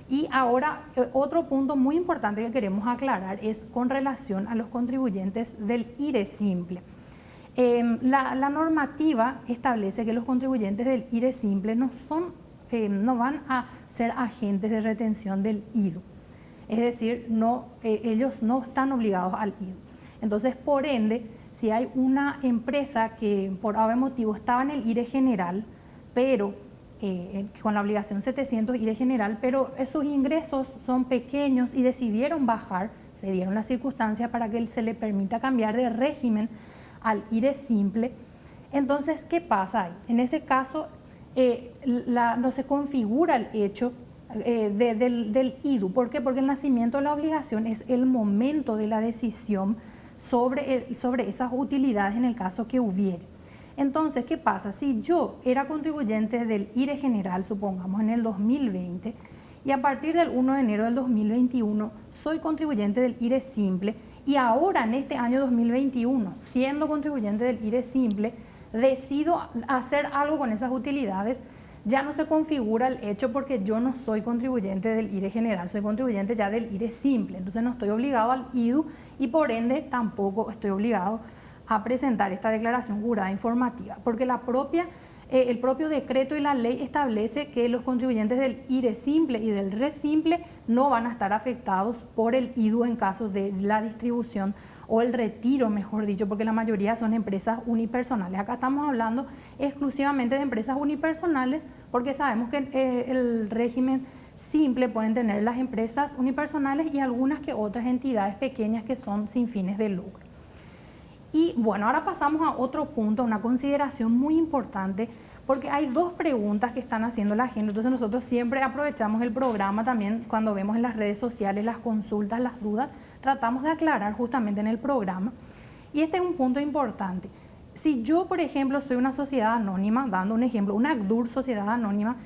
Speaker 4: Y ahora otro punto muy importante que queremos aclarar es con relación a los contribuyentes del IRE simple. La normativa establece que los contribuyentes del IRE simple no van a ser agentes de retención del IDU. Es decir, ellos no están obligados al IDU. Entonces, por ende, si hay una empresa que por algún motivo estaba en el IRE general, pero con la obligación 700 IRE general, pero sus ingresos son pequeños y decidieron bajar, se dieron las circunstancias para que se le permita cambiar de régimen al IRE simple. Entonces, ¿qué pasa ahí? En ese caso, no se configura el hecho del IDU. ¿Por qué? Porque el nacimiento de la obligación es el momento de la decisión sobre esas utilidades en el caso que hubiere. Entonces, ¿qué pasa? Si yo era contribuyente del IRE general, supongamos en el 2020, y a partir del 1 de enero del 2021 soy contribuyente del IRE simple, y ahora en este año 2021, siendo contribuyente del IRE simple, decido hacer algo con esas utilidades, ya no se configura el hecho porque yo no soy contribuyente del IRE general, soy contribuyente ya del IRE simple, entonces no estoy obligado al IDU y por ende tampoco estoy obligado a presentar esta declaración jurada informativa, porque el propio decreto y la ley establece que los contribuyentes del IRE simple y del RE simple no van a estar afectados por el IDU en caso de la distribución o el retiro, mejor dicho, porque la mayoría son empresas unipersonales. Acá estamos hablando exclusivamente de empresas unipersonales porque sabemos que el régimen simple pueden tener las empresas unipersonales y algunas que otras entidades pequeñas que son sin fines de lucro. Y bueno, ahora pasamos a otro punto, una consideración muy importante, porque hay dos preguntas que están haciendo la gente. Entonces nosotros siempre aprovechamos el programa también cuando vemos en las redes sociales las consultas, las dudas, tratamos de aclarar justamente en el programa. Y este es un punto importante. Si yo, por ejemplo, soy una sociedad anónima, dando un ejemplo, una ACDUR, sociedad anónima,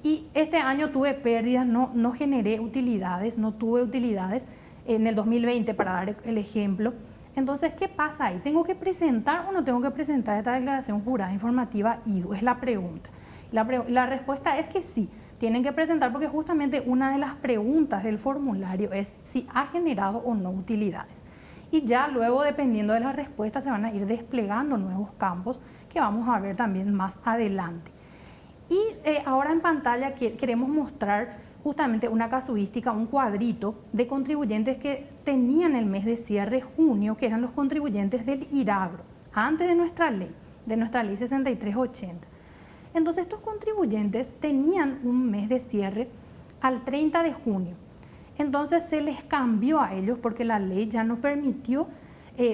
Speaker 4: y este año tuve pérdidas, no generé utilidades, no tuve utilidades en el 2020, para dar el ejemplo. Entonces, ¿qué pasa ahí? ¿Tengo que presentar o no tengo que presentar esta declaración jurada informativa IDU? Es la pregunta. La respuesta es que sí, tienen que presentar porque justamente una de las preguntas del formulario es si ha generado o no utilidades. Y ya luego, dependiendo de la respuesta, se van a ir desplegando nuevos campos que vamos a ver también más adelante. Y ahora en pantalla queremos mostrar justamente una casuística, un cuadrito de contribuyentes que tenían el mes de cierre junio, que eran los contribuyentes del IRAGRO, antes de nuestra ley 6380. Entonces estos contribuyentes tenían un mes de cierre al 30 de junio. Entonces se les cambió a ellos porque la ley ya no permitió,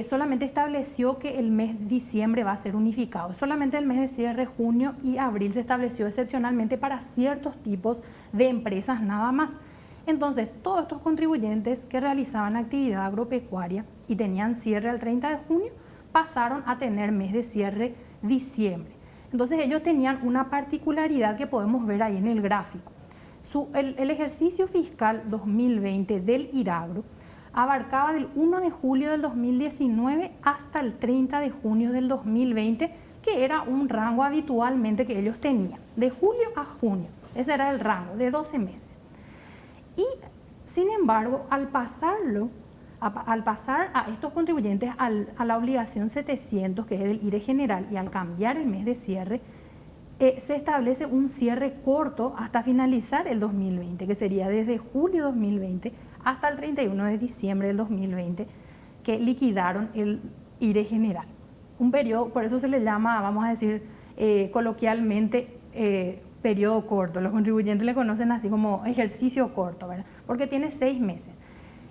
Speaker 4: solamente estableció que el mes de diciembre va a ser unificado. Solamente el mes de cierre, junio y abril, se estableció excepcionalmente para ciertos tipos de empresas nada más. Entonces, todos estos contribuyentes que realizaban actividad agropecuaria y tenían cierre al 30 de junio, pasaron a tener mes de cierre diciembre. Entonces, ellos tenían una particularidad que podemos ver ahí en el gráfico. El ejercicio fiscal 2020 del IRAGRO abarcaba del 1 de julio del 2019 hasta el 30 de junio del 2020, que era un rango habitualmente que ellos tenían, de julio a junio. Ese era el rango, de 12 meses. Y, sin embargo, al pasar a estos contribuyentes a la obligación 700, que es del IRE general, y al cambiar el mes de cierre, se establece un cierre corto hasta finalizar el 2020, que sería desde julio 2020 hasta el 31 de diciembre del 2020, que liquidaron el IRE general. Un periodo, por eso se le llama, vamos a decir coloquialmente, periodo corto. Los contribuyentes le conocen así como ejercicio corto, ¿verdad? Porque tiene 6 meses.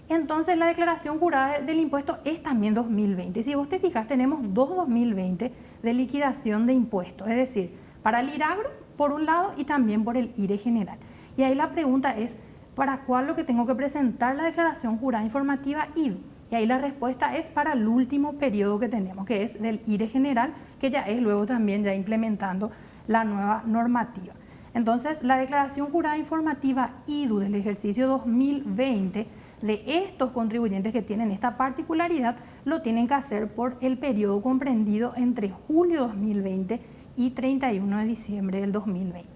Speaker 4: Entonces la declaración jurada del impuesto es también 2020. Si vos te fijas, tenemos 2 2020 de liquidación de impuestos, es decir, para el IRAGRO por un lado y también por el IRE general. Y ahí la pregunta es, ¿para cuál lo que tengo que presentar la declaración jurada informativa IDU? Y ahí la respuesta es para el último periodo que tenemos, que es del IRE general, que ya es luego también ya implementando la nueva normativa. Entonces, la declaración jurada informativa IDU del ejercicio 2020 de estos contribuyentes que tienen esta particularidad lo tienen que hacer por el periodo comprendido entre julio 2020 y 31 de diciembre del 2020.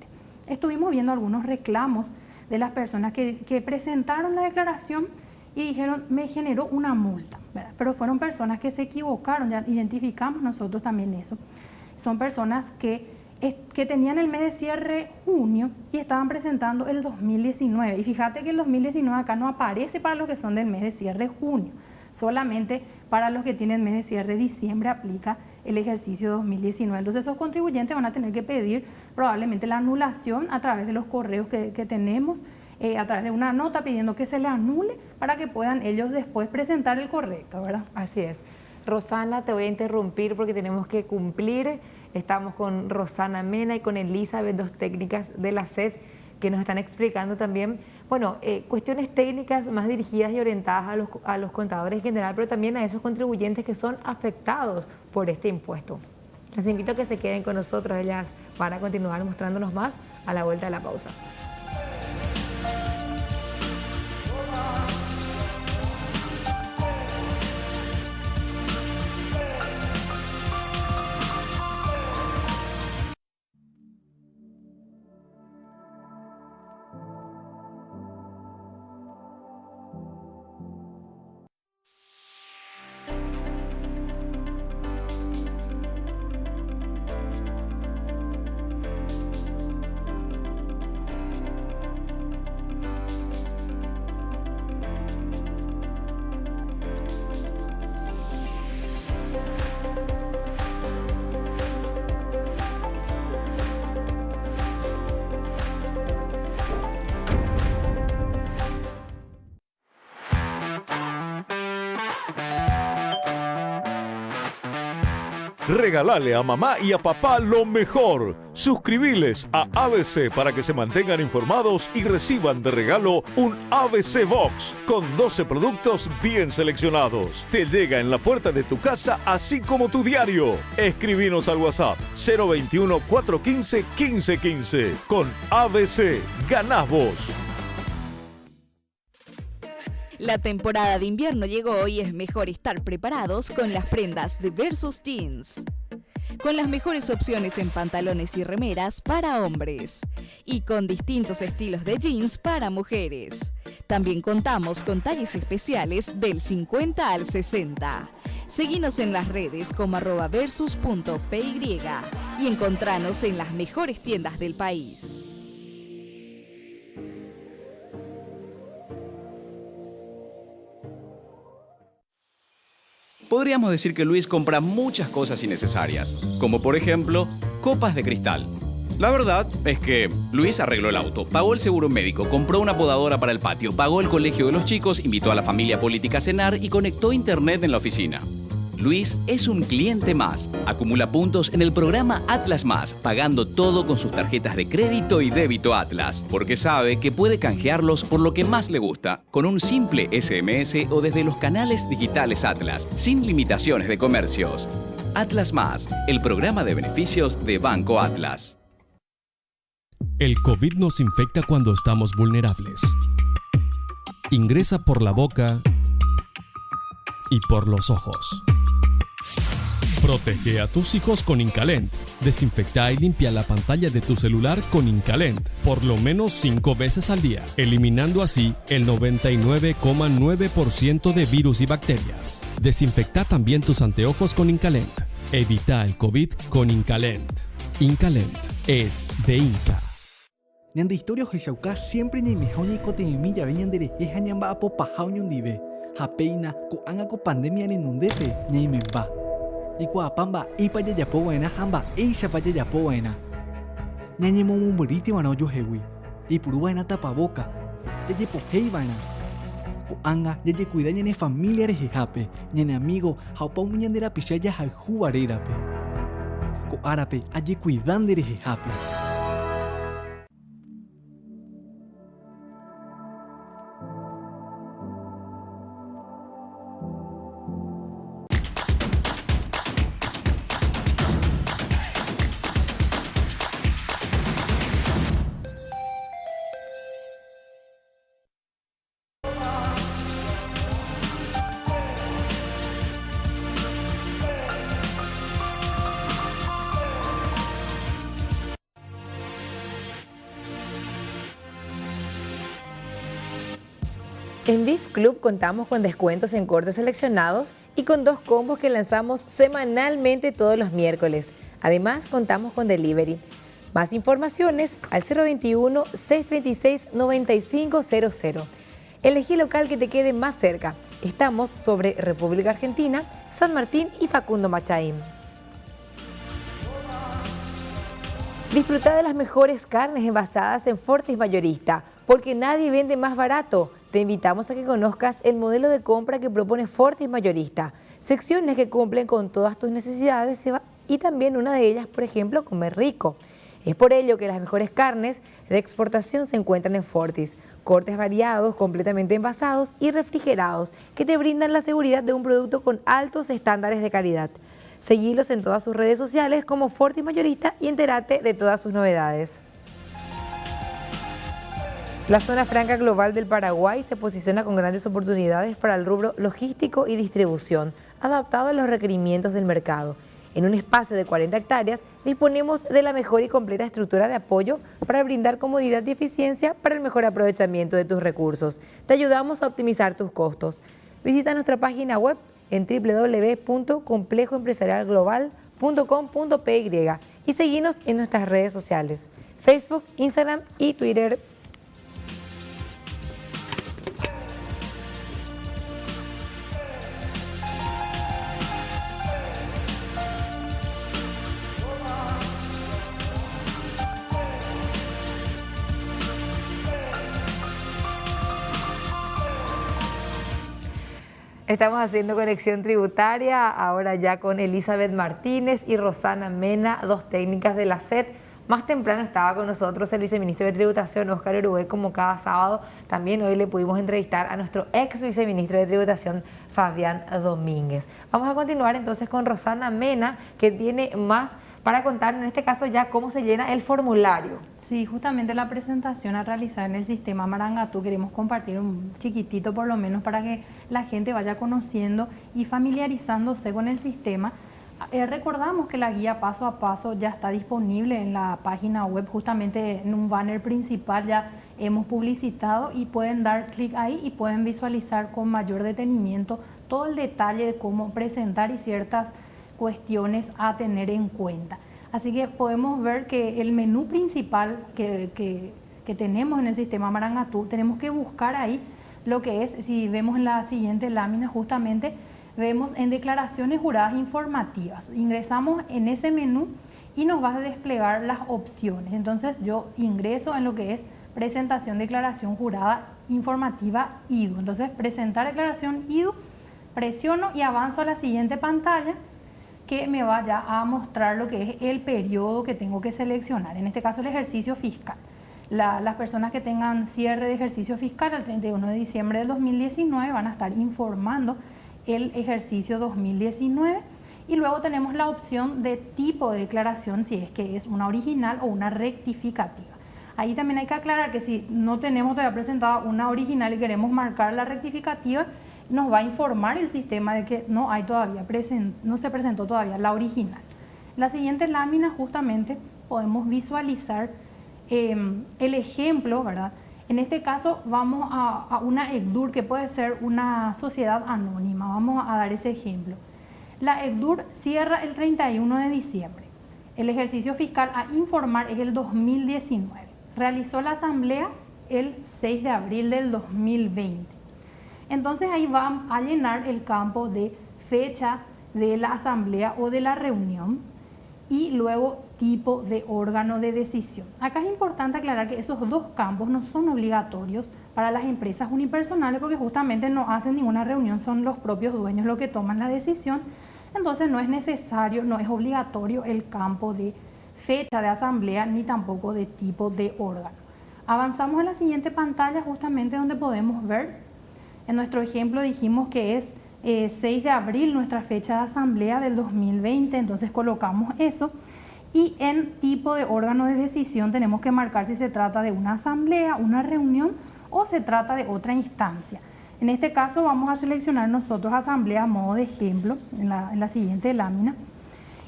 Speaker 4: Estuvimos viendo algunos reclamos de las personas que presentaron la declaración y dijeron, me generó una multa, ¿verdad? Pero fueron personas que se equivocaron, ya identificamos nosotros también eso. Son personas que tenían el mes de cierre junio y estaban presentando el 2019. Y fíjate que el 2019 acá no aparece para los que son del mes de cierre junio. Solamente para los que tienen mes de cierre diciembre aplica el ejercicio 2019. Entonces esos contribuyentes van a tener que pedir probablemente la anulación a través de los correos que tenemos, a través de una nota pidiendo que se le anule para que puedan ellos después presentar el correcto, ¿verdad?
Speaker 3: Así es. Rosana, te voy a interrumpir porque tenemos que cumplir. Estamos con Rosana Mena y con Elizabeth, 2 técnicas de la SED, que nos están explicando también, bueno, cuestiones técnicas más dirigidas y orientadas a los contadores en general, pero también a esos contribuyentes que son afectados por este impuesto. Les invito a que se queden con nosotros, ellas van a continuar mostrándonos más a la vuelta de la pausa.
Speaker 8: Regalale a mamá y a papá lo mejor. Suscribiles a ABC para que se mantengan informados y reciban de regalo un ABC Box con 12 productos bien seleccionados. Te llega en la puerta de tu casa, así como tu diario. Escribinos al WhatsApp 021 415 1515. Con ABC, ganás vos.
Speaker 2: La temporada de invierno llegó y es mejor estar preparados con las prendas de Versus Teens. Con las mejores opciones en pantalones y remeras para hombres. Y con distintos estilos de jeans para mujeres. También contamos con talles especiales del 50 al 60. Seguinos en las redes como @versus.py y encontranos en las mejores tiendas del país.
Speaker 18: Podríamos decir que Luis compra muchas cosas innecesarias, como por ejemplo, copas de cristal. La verdad es que Luis arregló el auto, pagó el seguro médico, compró una podadora para el patio, pagó el colegio de los chicos, invitó a la familia política a cenar y conectó internet en la oficina. Luis es un cliente más. Acumula puntos en el programa Atlas Más, pagando todo con sus tarjetas de crédito y débito Atlas, porque sabe que puede canjearlos por lo que más le gusta, con un simple SMS o desde los canales digitales Atlas, sin limitaciones de comercios. Atlas Más, el programa de beneficios de Banco Atlas.
Speaker 19: El COVID nos infecta cuando estamos vulnerables. Ingresa por la boca y por los ojos. Protege a tus hijos con Incalent. Desinfecta y limpia la pantalla de tu celular con Incalent por lo menos 5 veces al día, eliminando así el 99,9% de virus y bacterias. Desinfecta también tus anteojos con Incalent. Evita el COVID con Incalent. Incalent es de Inca.
Speaker 20: Ñande historia hechauca siempre ni mejor ni cotemilla venían de reja ñamba apo pajao ñondive. Japeina ko anga ko pandemia ni nundepe ñai me va. Y ko apamba y pa ya po buena hamba e ya pa ya po buena. Ñañe mo mumuriti wana yo hewi. Y puru buena tapaboca. Ya po hei buena. Ko anga ya cuida ñane familia de jape. Ñane amigo haupa un ñandera pichaya ha juarera pe. Ko arape aye cuidan de jape.
Speaker 3: En Beef Club contamos con descuentos en cortes seleccionados y con 2 combos que lanzamos semanalmente todos los miércoles. Además, contamos con delivery. Más informaciones al 021-626-9500. Elegí el local que te quede más cerca. Estamos sobre República Argentina, San Martín y Facundo Machaín. Disfruta de las mejores carnes envasadas en Fortis Mayorista, porque nadie vende más barato. Te invitamos a que conozcas el modelo de compra que propone Fortis Mayorista. Secciones que cumplen con todas tus necesidades y también una de ellas, por ejemplo, comer rico. Es por ello que las mejores carnes de exportación se encuentran en Fortis. Cortes variados, completamente envasados y refrigerados, que te brindan la seguridad de un producto con altos estándares de calidad. Seguilos en todas sus redes sociales como Fortis Mayorista y entérate de todas sus novedades. La Zona Franca Global del Paraguay se posiciona con grandes oportunidades para el rubro logístico y distribución, adaptado a los requerimientos del mercado. En un espacio de 40 hectáreas disponemos de la mejor y completa estructura de apoyo para brindar comodidad y eficiencia para el mejor aprovechamiento de tus recursos. Te ayudamos a optimizar tus costos. Visita nuestra página web en www.complejompresarialglobal.com.py y seguinos en nuestras redes sociales, Facebook, Instagram y Twitter. Estamos haciendo conexión tributaria, ahora ya con Elizabeth Martínez y Rosana Mena, 2 técnicas de la SET. Más temprano estaba con nosotros el viceministro de Tributación, Óscar Urubey, como cada sábado. También hoy le pudimos entrevistar a nuestro ex viceministro de Tributación, Fabián Domínguez. Vamos a continuar entonces con Rosana Mena, que tiene más para contar, en este caso ya cómo se llena el formulario.
Speaker 4: Sí, justamente la presentación a realizar en el sistema Marangatú queremos compartir un chiquitito por lo menos para que la gente vaya conociendo y familiarizándose con el sistema. Recordamos que la guía paso a paso ya está disponible en la página web, justamente en un banner principal ya hemos publicitado y pueden dar clic ahí y pueden visualizar con mayor detenimiento todo el detalle de cómo presentar y ciertas cuestiones a tener en cuenta. Así que podemos ver que el menú principal que tenemos en el sistema Marangatú, tenemos que buscar ahí lo que es, si vemos en la siguiente lámina justamente, vemos en declaraciones juradas informativas. Ingresamos en ese menú y nos va a desplegar las opciones. Entonces yo ingreso en lo que es presentación de declaración jurada informativa IDU. Entonces presentar declaración IDU, presiono y avanzo a la siguiente pantalla que me va ya a mostrar lo que es el periodo que tengo que seleccionar, en este caso el ejercicio fiscal. Las personas que tengan cierre de ejercicio fiscal el 31 de diciembre del 2019 van a estar informando el ejercicio 2019 y luego tenemos la opción de tipo de declaración si es que es una original o una rectificativa. Ahí también hay que aclarar que si no tenemos todavía presentada una original y queremos marcar la rectificativa, nos va a informar el sistema de que no se presentó todavía la original. La siguiente lámina justamente podemos visualizar el ejemplo, ¿verdad? En este caso vamos a una ECDUR que puede ser una sociedad anónima. Vamos a dar ese ejemplo. La ECDUR cierra el 31 de diciembre. El ejercicio fiscal a informar es el 2019. Realizó la asamblea el 6 de abril del 2020. Entonces ahí va a llenar el campo de fecha de la asamblea o de la reunión y luego tipo de órgano de decisión. Acá es importante aclarar que esos dos campos no son obligatorios para las empresas unipersonales porque justamente no hacen ninguna reunión, son los propios dueños los que toman la decisión. Entonces no es necesario, no es obligatorio el campo de fecha de asamblea ni tampoco de tipo de órgano. Avanzamos a la siguiente pantalla justamente donde podemos ver, en nuestro ejemplo dijimos que es 6 de abril nuestra fecha de asamblea del 2020, entonces colocamos eso y en tipo de órgano de decisión tenemos que marcar si se trata de una asamblea, una reunión o se trata de otra instancia. En este caso vamos a seleccionar nosotros asamblea a modo de ejemplo en la siguiente lámina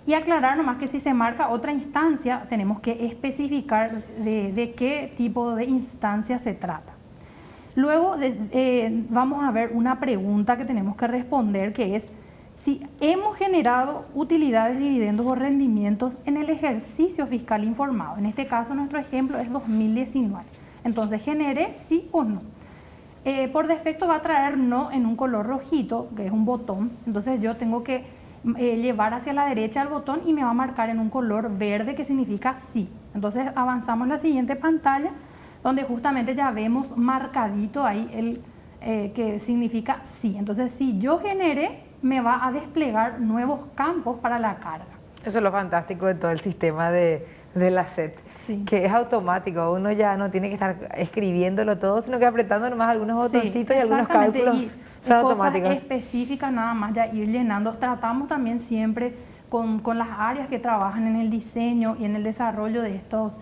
Speaker 4: y aclarar nomás que si se marca otra instancia tenemos que especificar de qué tipo de instancia se trata. Luego vamos a ver una pregunta que tenemos que responder que es si hemos generado utilidades, dividendos o rendimientos en el ejercicio fiscal informado. En este caso nuestro ejemplo es 2019. Entonces generé sí o no. Por defecto va a traer no en un color rojito, que es un botón. Entonces yo tengo que llevar hacia la derecha el botón y me va a marcar en un color verde que significa sí. Entonces avanzamos a la siguiente pantalla donde justamente ya vemos marcadito ahí el que significa sí. Entonces si yo generé, me va a desplegar nuevos campos para la carga.
Speaker 3: Eso es lo fantástico de todo el sistema de la SET, sí, que es automático. Uno ya no tiene que estar escribiéndolo todo, sino que apretando nomás algunos botoncitos y algunos cálculos son automáticos.
Speaker 4: Cosas específicas nada más ya ir llenando. Tratamos también siempre con las áreas que trabajan en el diseño y en el desarrollo de estos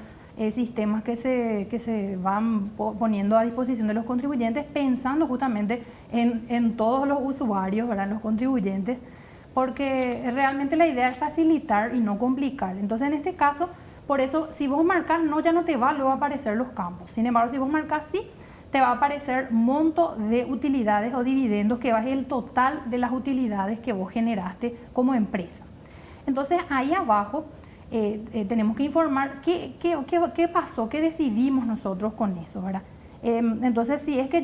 Speaker 4: sistemas que se van poniendo a disposición de los contribuyentes, pensando justamente en todos los usuarios, ¿verdad?, los contribuyentes, porque realmente la idea es facilitar y no complicar. Entonces, en este caso, por eso, si vos marcas no, ya no te va luego a aparecer los campos. Sin embargo, si vos marcas sí, te va a aparecer monto de utilidades o dividendos, que va a ser el total de las utilidades que vos generaste como empresa. Entonces, ahí abajo tenemos que informar qué pasó, qué decidimos nosotros con eso, ¿verdad? Entonces, si es que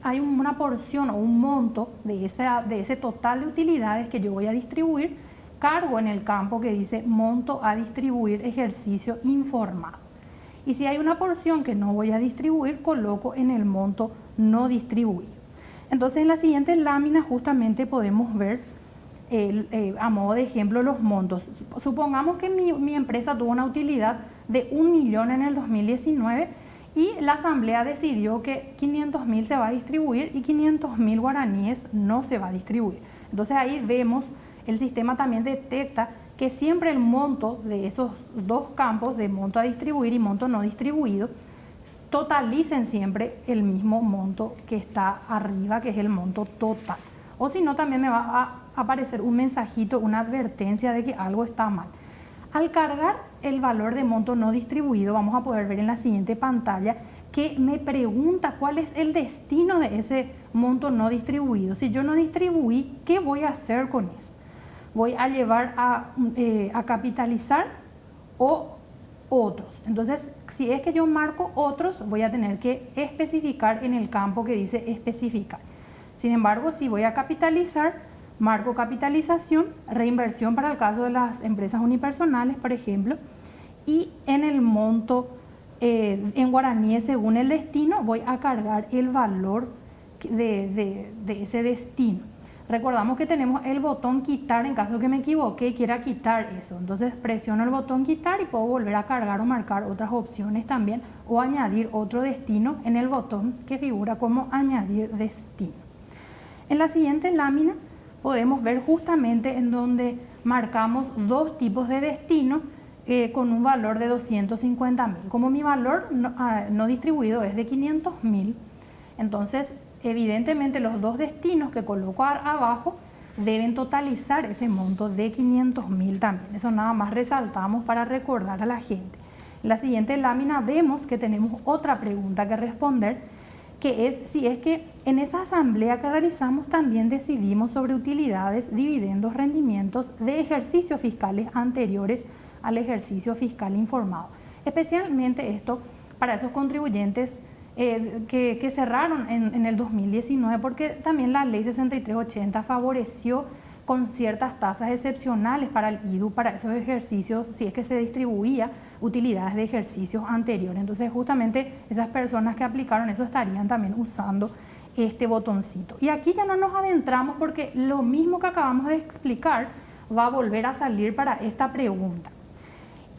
Speaker 4: hay una porción o un monto de ese total de utilidades que yo voy a distribuir, cargo en el campo que dice monto a distribuir ejercicio informado. Y si hay una porción que no voy a distribuir, coloco en el monto no distribuido. Entonces, en la siguiente lámina justamente podemos ver a modo de ejemplo los montos. Supongamos que mi empresa tuvo una utilidad de 1 millón en el 2019 y la asamblea decidió que 500.000 se va a distribuir y 500.000 guaraníes no se va a distribuir. Entonces ahí vemos, el sistema también detecta que siempre el monto de esos dos campos, de monto a distribuir y monto no distribuido, totalicen siempre el mismo monto que está arriba, que es el monto total. O si no, también me va a aparecer un mensajito, una advertencia de que algo está mal. Al cargar el valor de monto no distribuido, vamos a poder ver en la siguiente pantalla que me pregunta cuál es el destino de ese monto no distribuido. Si yo no distribuí, ¿qué voy a hacer con eso? ¿Voy a llevar a capitalizar o otros? Entonces, si es que yo marco otros, voy a tener que especificar en el campo que dice especificar. Sin embargo, si voy a capitalizar, marco capitalización, reinversión para el caso de las empresas unipersonales, por ejemplo, y en el monto en guaraníes según el destino voy a cargar el valor de ese destino. Recordamos que tenemos el botón quitar en caso que me equivoque y quiera quitar eso. Entonces presiono el botón quitar y puedo volver a cargar o marcar otras opciones también o añadir otro destino en el botón que figura como añadir destino. En la siguiente lámina podemos ver justamente en donde marcamos dos tipos de destino con un valor de 250.000. Como mi valor no distribuido es de 500.000, entonces evidentemente los dos destinos que coloco abajo deben totalizar ese monto de 500.000 también. Eso nada más resaltamos para recordar a la gente. En la siguiente lámina vemos que tenemos otra pregunta que responder, que es si es que en esa asamblea que realizamos también decidimos sobre utilidades, dividendos, rendimientos de ejercicios fiscales anteriores al ejercicio fiscal informado. Especialmente esto para esos contribuyentes que cerraron en el 2019, porque también la ley 6380 favoreció con ciertas tasas excepcionales para el IDU, para esos ejercicios, si es que se distribuía utilidades de ejercicios anteriores. Entonces justamente esas personas que aplicaron eso estarían también usando este botoncito. Y aquí ya no nos adentramos porque lo mismo que acabamos de explicar va a volver a salir para esta pregunta.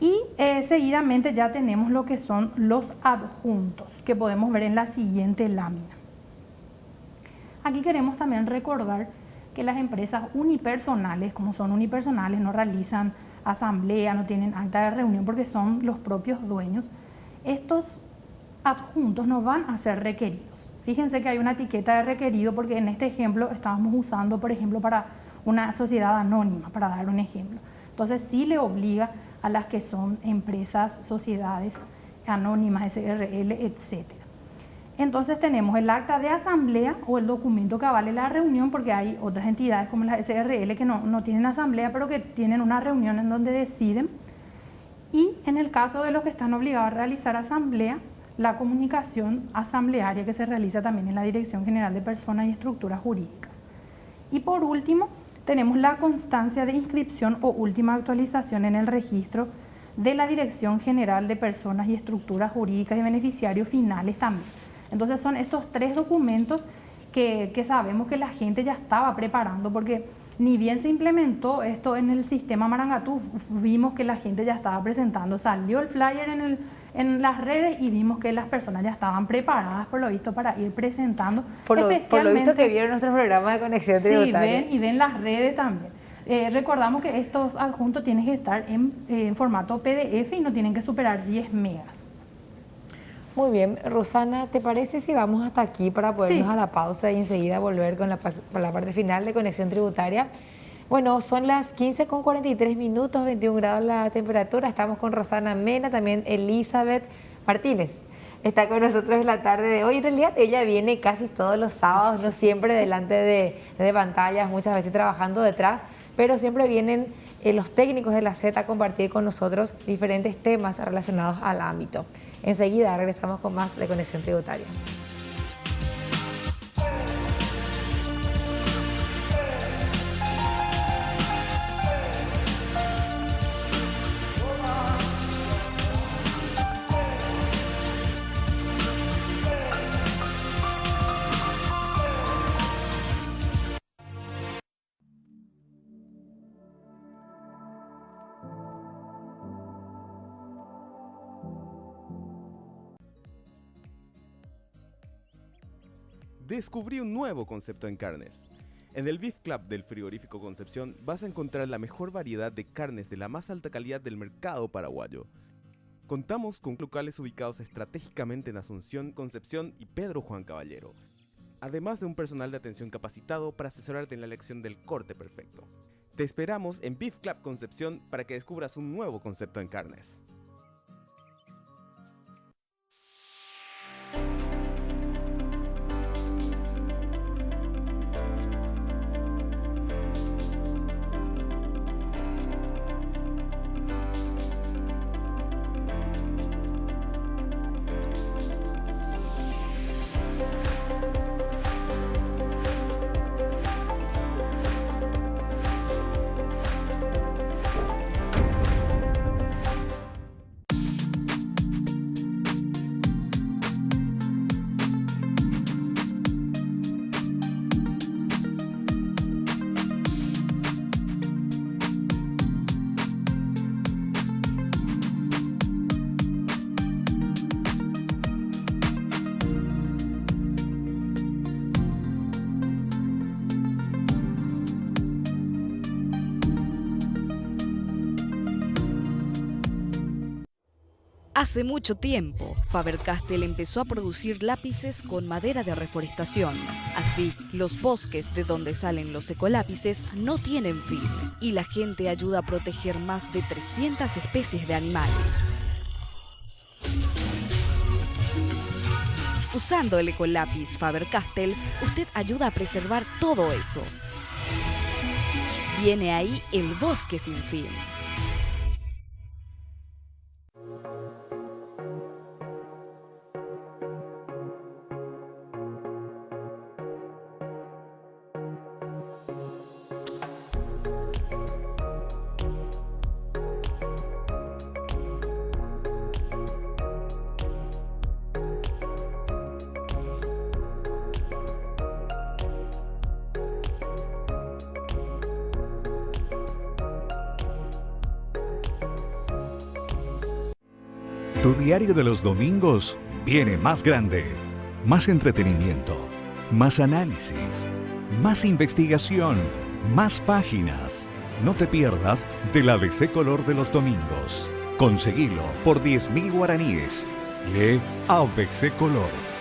Speaker 4: Y seguidamente ya tenemos lo que son los adjuntos, que podemos ver en la siguiente lámina. Aquí queremos también recordar que las empresas unipersonales, como son unipersonales, no realizan asamblea, no tienen acta de reunión porque son los propios dueños. Estos adjuntos no van a ser requeridos. Fíjense que hay una etiqueta de requerido porque en este ejemplo estábamos usando, por ejemplo, para una sociedad anónima, para dar un ejemplo. Entonces sí le obliga a las que son empresas, sociedades anónimas, SRL, etc. Entonces tenemos el acta de asamblea o el documento que avale la reunión, porque hay otras entidades como las SRL que no tienen asamblea, pero que tienen una reunión en donde deciden. Y en el caso de los que están obligados a realizar asamblea, la comunicación asamblearia que se realiza también en la Dirección General de Personas y Estructuras Jurídicas. Y por último, tenemos la constancia de inscripción o última actualización en el registro de la Dirección General de Personas y Estructuras Jurídicas y beneficiarios finales también. Entonces son estos tres documentos que sabemos que la gente ya estaba preparando, porque ni bien se implementó esto en el sistema Marangatú, vimos que la gente ya estaba presentando, salió el flyer en las redes y vimos que las personas ya estaban preparadas por lo visto para ir presentando.
Speaker 3: Por lo visto que vieron nuestro programa de conexión tributaria.
Speaker 4: Sí, ven las redes también. Recordamos que estos adjuntos tienen que estar en formato PDF y no tienen que superar 10 megas.
Speaker 3: Muy bien, Rosana, ¿te parece si vamos hasta aquí para poder irnos a la pausa y enseguida volver con la parte final de conexión tributaria? Bueno, son las 15:43, 21 grados la temperatura. Estamos con Rosana Mena, también Elizabeth Martínez. Está con nosotros en la tarde de hoy. En realidad ella viene casi todos los sábados, no siempre delante de pantallas, muchas veces trabajando detrás, pero siempre vienen los técnicos de la Z a compartir con nosotros diferentes temas relacionados al ámbito. Enseguida regresamos con más de Conexión Tributaria.
Speaker 13: Descubrí un nuevo concepto en carnes. En el Beef Club del Frigorífico Concepción vas a encontrar la mejor variedad de carnes de la más alta calidad del mercado paraguayo. Contamos con locales ubicados estratégicamente en Asunción, Concepción y Pedro Juan Caballero, además de un personal de atención capacitado para asesorarte en la elección del corte perfecto. Te esperamos en Beef Club Concepción para que descubras un nuevo concepto en carnes.
Speaker 2: Hace mucho tiempo, Faber-Castell empezó a producir lápices con madera de reforestación. Así, los bosques de donde salen los ecolápices no tienen fin y la gente ayuda a proteger más de 300 especies de animales. Usando el ecolápiz Faber-Castell, usted ayuda a preservar todo eso. Viene ahí el bosque sin fin.
Speaker 8: Tu diario de los domingos viene más grande, más entretenimiento, más análisis, más investigación, más páginas. No te pierdas del ABC Color de los domingos. Conseguilo por 10.000 guaraníes. Lee ABC Color.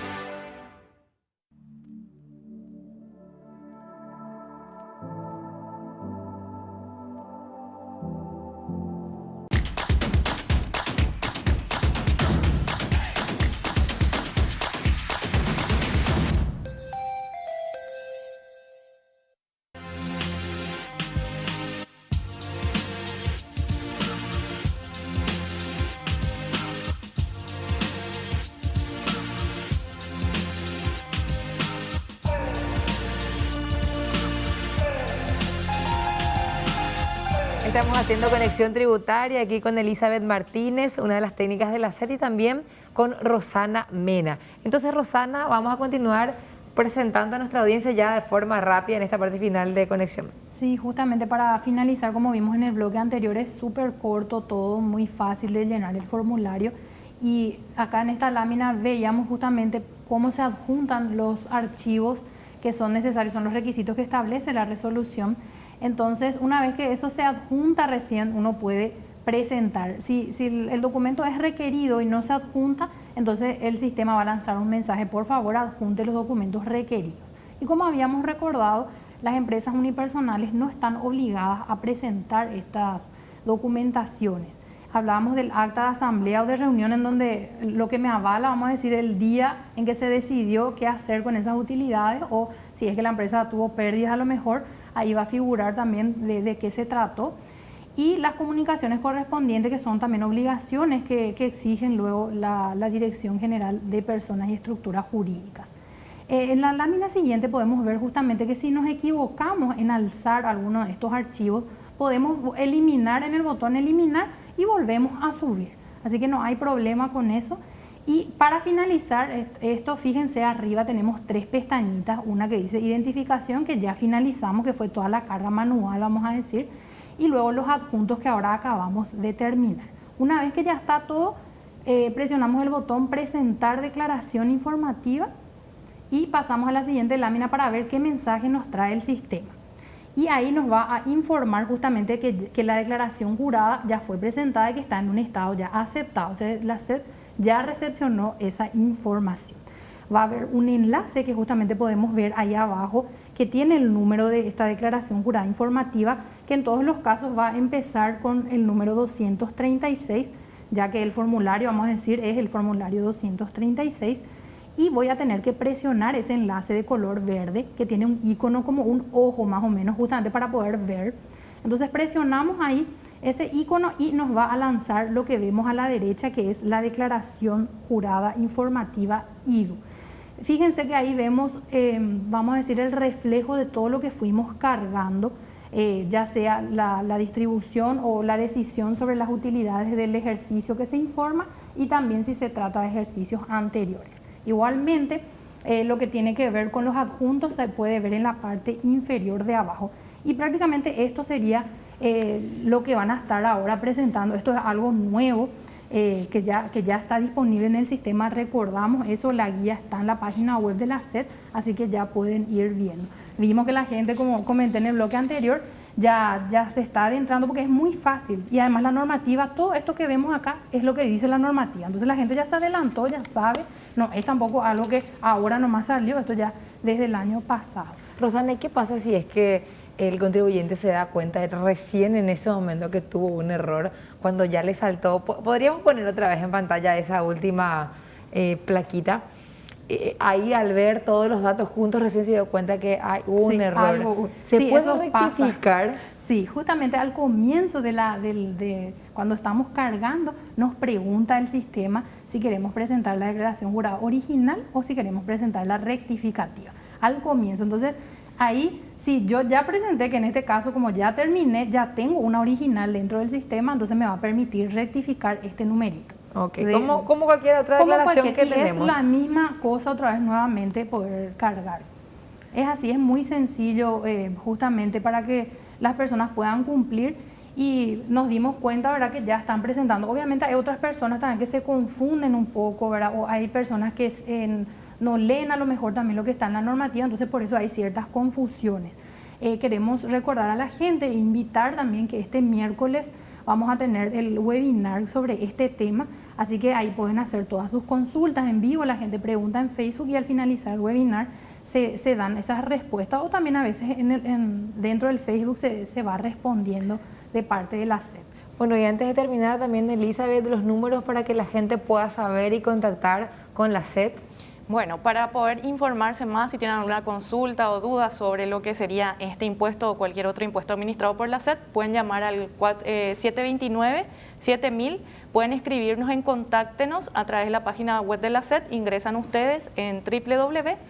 Speaker 3: Estamos haciendo conexión tributaria aquí con Elizabeth Martínez, una de las técnicas de la SED, y también con Rosana Mena. Entonces, Rosana, vamos a continuar presentando a nuestra audiencia ya de forma rápida en esta parte final de conexión.
Speaker 4: Sí, justamente para finalizar, como vimos en el bloque anterior, es súper corto todo, muy fácil de llenar el formulario. Y acá en esta lámina veíamos justamente cómo se adjuntan los archivos que son necesarios, son los requisitos que establece la resolución. Entonces, una vez que eso se adjunta recién, uno puede presentar. Si el documento es requerido y no se adjunta, entonces el sistema va a lanzar un mensaje: por favor, adjunte los documentos requeridos. Y como habíamos recordado, las empresas unipersonales no están obligadas a presentar estas documentaciones. Hablábamos del acta de asamblea o de reunión, en donde lo que me avala, vamos a decir, el día en que se decidió qué hacer con esas utilidades, o si es que la empresa tuvo pérdidas, a lo mejor ahí va a figurar también de qué se trató. Y las comunicaciones correspondientes, que son también obligaciones que exigen luego la Dirección General de Personas y Estructuras Jurídicas. En la lámina siguiente podemos ver justamente que si nos equivocamos en alzar alguno de estos archivos, podemos eliminar en el botón eliminar y volvemos a subir. Así que no hay problema con eso. Y para finalizar esto, fíjense arriba tenemos 3 pestañitas, una que dice identificación, que ya finalizamos, que fue toda la carga manual, vamos a decir, y luego los adjuntos que ahora acabamos de terminar. Una vez que ya está todo, presionamos el botón presentar declaración informativa y pasamos a la siguiente lámina para ver qué mensaje nos trae el sistema. Y ahí nos va a informar justamente que la declaración jurada ya fue presentada y que está en un estado ya aceptado. O sea, la SED ya recepcionó esa información. Va a haber un enlace que justamente podemos ver ahí abajo, que tiene el número de esta declaración jurada informativa, que en todos los casos va a empezar con el número 236, ya que el formulario, vamos a decir, es el formulario 236, y voy a tener que presionar ese enlace de color verde, que tiene un icono como un ojo más o menos, justamente para poder ver. Entonces presionamos ahí ese icono y nos va a lanzar lo que vemos a la derecha, que es la declaración jurada informativa IDU. Fíjense que ahí vemos, vamos a decir, el reflejo de todo lo que fuimos cargando, ya sea la distribución o la decisión sobre las utilidades del ejercicio que se informa, y también si se trata de ejercicios anteriores. Igualmente, lo que tiene que ver con los adjuntos se puede ver en la parte inferior de abajo. Y prácticamente esto sería lo que van a estar ahora presentando. Esto es algo nuevo que ya está disponible en el sistema. Recordamos eso, la guía está en la página web de la SED, así que ya pueden ir viendo. Vimos que la gente, como comenté en el bloque anterior, ya se está adentrando porque es muy fácil. Y además la normativa, todo esto que vemos acá es lo que dice la normativa. Entonces la gente ya se adelantó, ya sabe. No es tampoco algo que ahora nomás salió, esto ya desde el año pasado.
Speaker 3: Rosana, ¿y qué pasa si es que el contribuyente se da cuenta recién en ese momento que tuvo un error, cuando ya le saltó? Podríamos poner otra vez en pantalla esa última plaquita. Ahí al ver todos los datos juntos recién se dio cuenta que hay un error. ¿Se puede rectificar?
Speaker 4: Pasa. Sí, justamente al comienzo de cuando estamos cargando, nos pregunta el sistema si queremos presentar la declaración jurada original o si queremos presentar la rectificativa. Al comienzo, entonces ahí, si yo ya presenté, que en este caso como ya terminé, ya tengo una original dentro del sistema, entonces me va a permitir rectificar este numerito.
Speaker 3: Ok, como cualquier otra declaración que tenemos.
Speaker 4: Es la misma cosa otra vez nuevamente poder cargar. Es así, es muy sencillo justamente para que las personas puedan cumplir y nos dimos cuenta, ¿verdad?, que ya están presentando. Obviamente hay otras personas también que se confunden un poco, ¿verdad?, o hay personas que no leen a lo mejor también lo que está en la normativa, entonces por eso hay ciertas confusiones. Queremos recordar a la gente e invitar también que este miércoles vamos a tener el webinar sobre este tema, así que ahí pueden hacer todas sus consultas en vivo, la gente pregunta en Facebook y al finalizar el webinar se dan esas respuestas, o también a veces dentro del Facebook se va respondiendo de parte de la SED.
Speaker 3: Bueno, y antes de terminar también, Elizabeth, los números para que la gente pueda saber y contactar con la SED.
Speaker 17: Bueno, para poder informarse más, si tienen alguna consulta o duda sobre lo que sería este impuesto o cualquier otro impuesto administrado por la SED, pueden llamar al 729-7000, pueden escribirnos en Contáctenos a través de la página web de la SED, ingresan ustedes en www.sed.gov.py,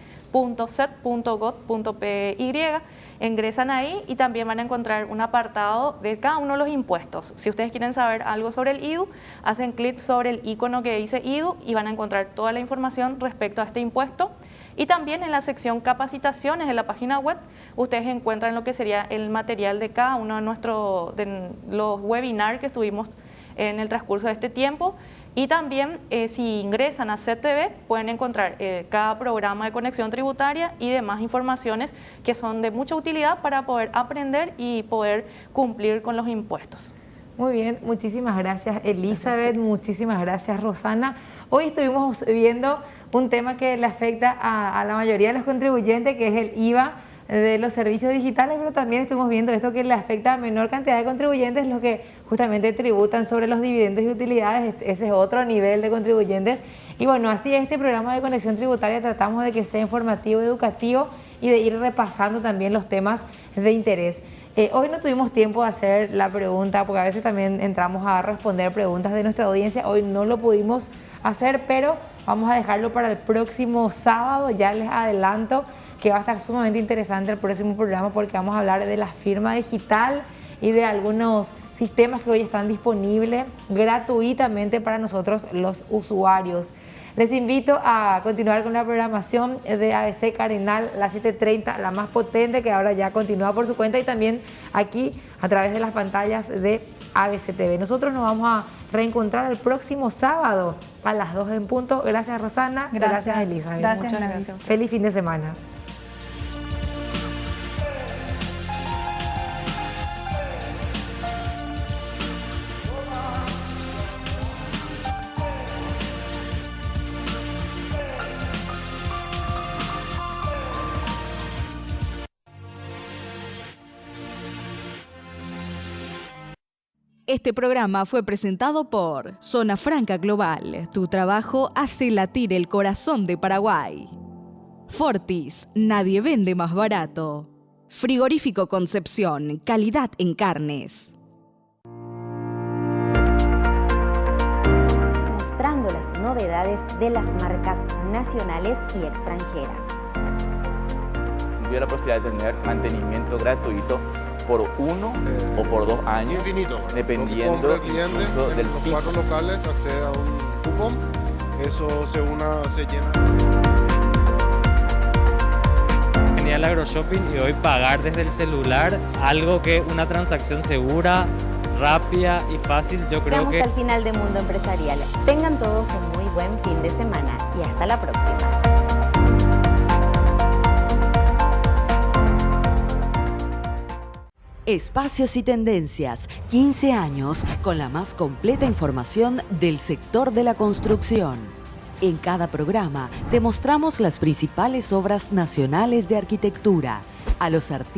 Speaker 17: ingresan ahí y también van a encontrar un apartado de cada uno de los impuestos. Si ustedes quieren saber algo sobre el IDU, hacen clic sobre el icono que dice IDU y van a encontrar toda la información respecto a este impuesto. Y también en la sección capacitaciones de la página web, ustedes encuentran lo que sería el material de cada uno de los webinars que estuvimos en el transcurso de este tiempo. Y también, si ingresan a CTV, pueden encontrar cada programa de conexión tributaria y demás informaciones que son de mucha utilidad para poder aprender y poder cumplir con los impuestos.
Speaker 3: Muy bien, muchísimas gracias, Elizabeth, muchísimas gracias, Rosana. Hoy estuvimos viendo un tema que le afecta a la mayoría de los contribuyentes, que es el IVA de los servicios digitales, pero también estuvimos viendo esto que le afecta a menor cantidad de contribuyentes, los que justamente tributan sobre los dividendos y utilidades. Ese es otro nivel de contribuyentes. Y bueno, así este programa de conexión tributaria tratamos de que sea informativo, educativo y de ir repasando también los temas de interés. Hoy no tuvimos tiempo de hacer la pregunta, porque a veces también entramos a responder preguntas de nuestra audiencia. Hoy no lo pudimos hacer, pero vamos a dejarlo para el próximo sábado. Ya les adelanto que va a estar sumamente interesante el próximo programa, porque vamos a hablar de la firma digital y de algunos sistemas que hoy están disponibles gratuitamente para nosotros los usuarios. Les invito a continuar con la programación de ABC Carenal, la 7:30, la más potente, que ahora ya continúa por su cuenta, y también aquí a través de las pantallas de ABC TV. Nosotros nos vamos a reencontrar el próximo sábado a las 2 en punto. Gracias, Rosana. Gracias Elizabeth.
Speaker 4: Gracias, gracias.
Speaker 3: Feliz fin de semana.
Speaker 2: Este programa fue presentado por Zona Franca Global. Tu trabajo hace latir el corazón de Paraguay. Fortis, nadie vende más barato. Frigorífico Concepción, calidad en carnes.
Speaker 21: Mostrando las novedades de las marcas nacionales y extranjeras.
Speaker 22: Tuve la posibilidad de tener mantenimiento gratuito por 1 o por 2 años,
Speaker 23: infinito,
Speaker 22: dependiendo incluso del pico.
Speaker 23: 4 locales accede a un cupón, eso se llena.
Speaker 24: Venía al AgroShopping y hoy pagar desde el celular, algo que una transacción segura, rápida y fácil, yo creo que...
Speaker 21: Llegamos al final de Mundo Empresarial. Tengan todos un muy buen fin de semana y hasta la próxima.
Speaker 1: Espacios y tendencias, 15 años con la más completa información del sector de la construcción. En cada programa te mostramos las principales obras nacionales de arquitectura, a los artistas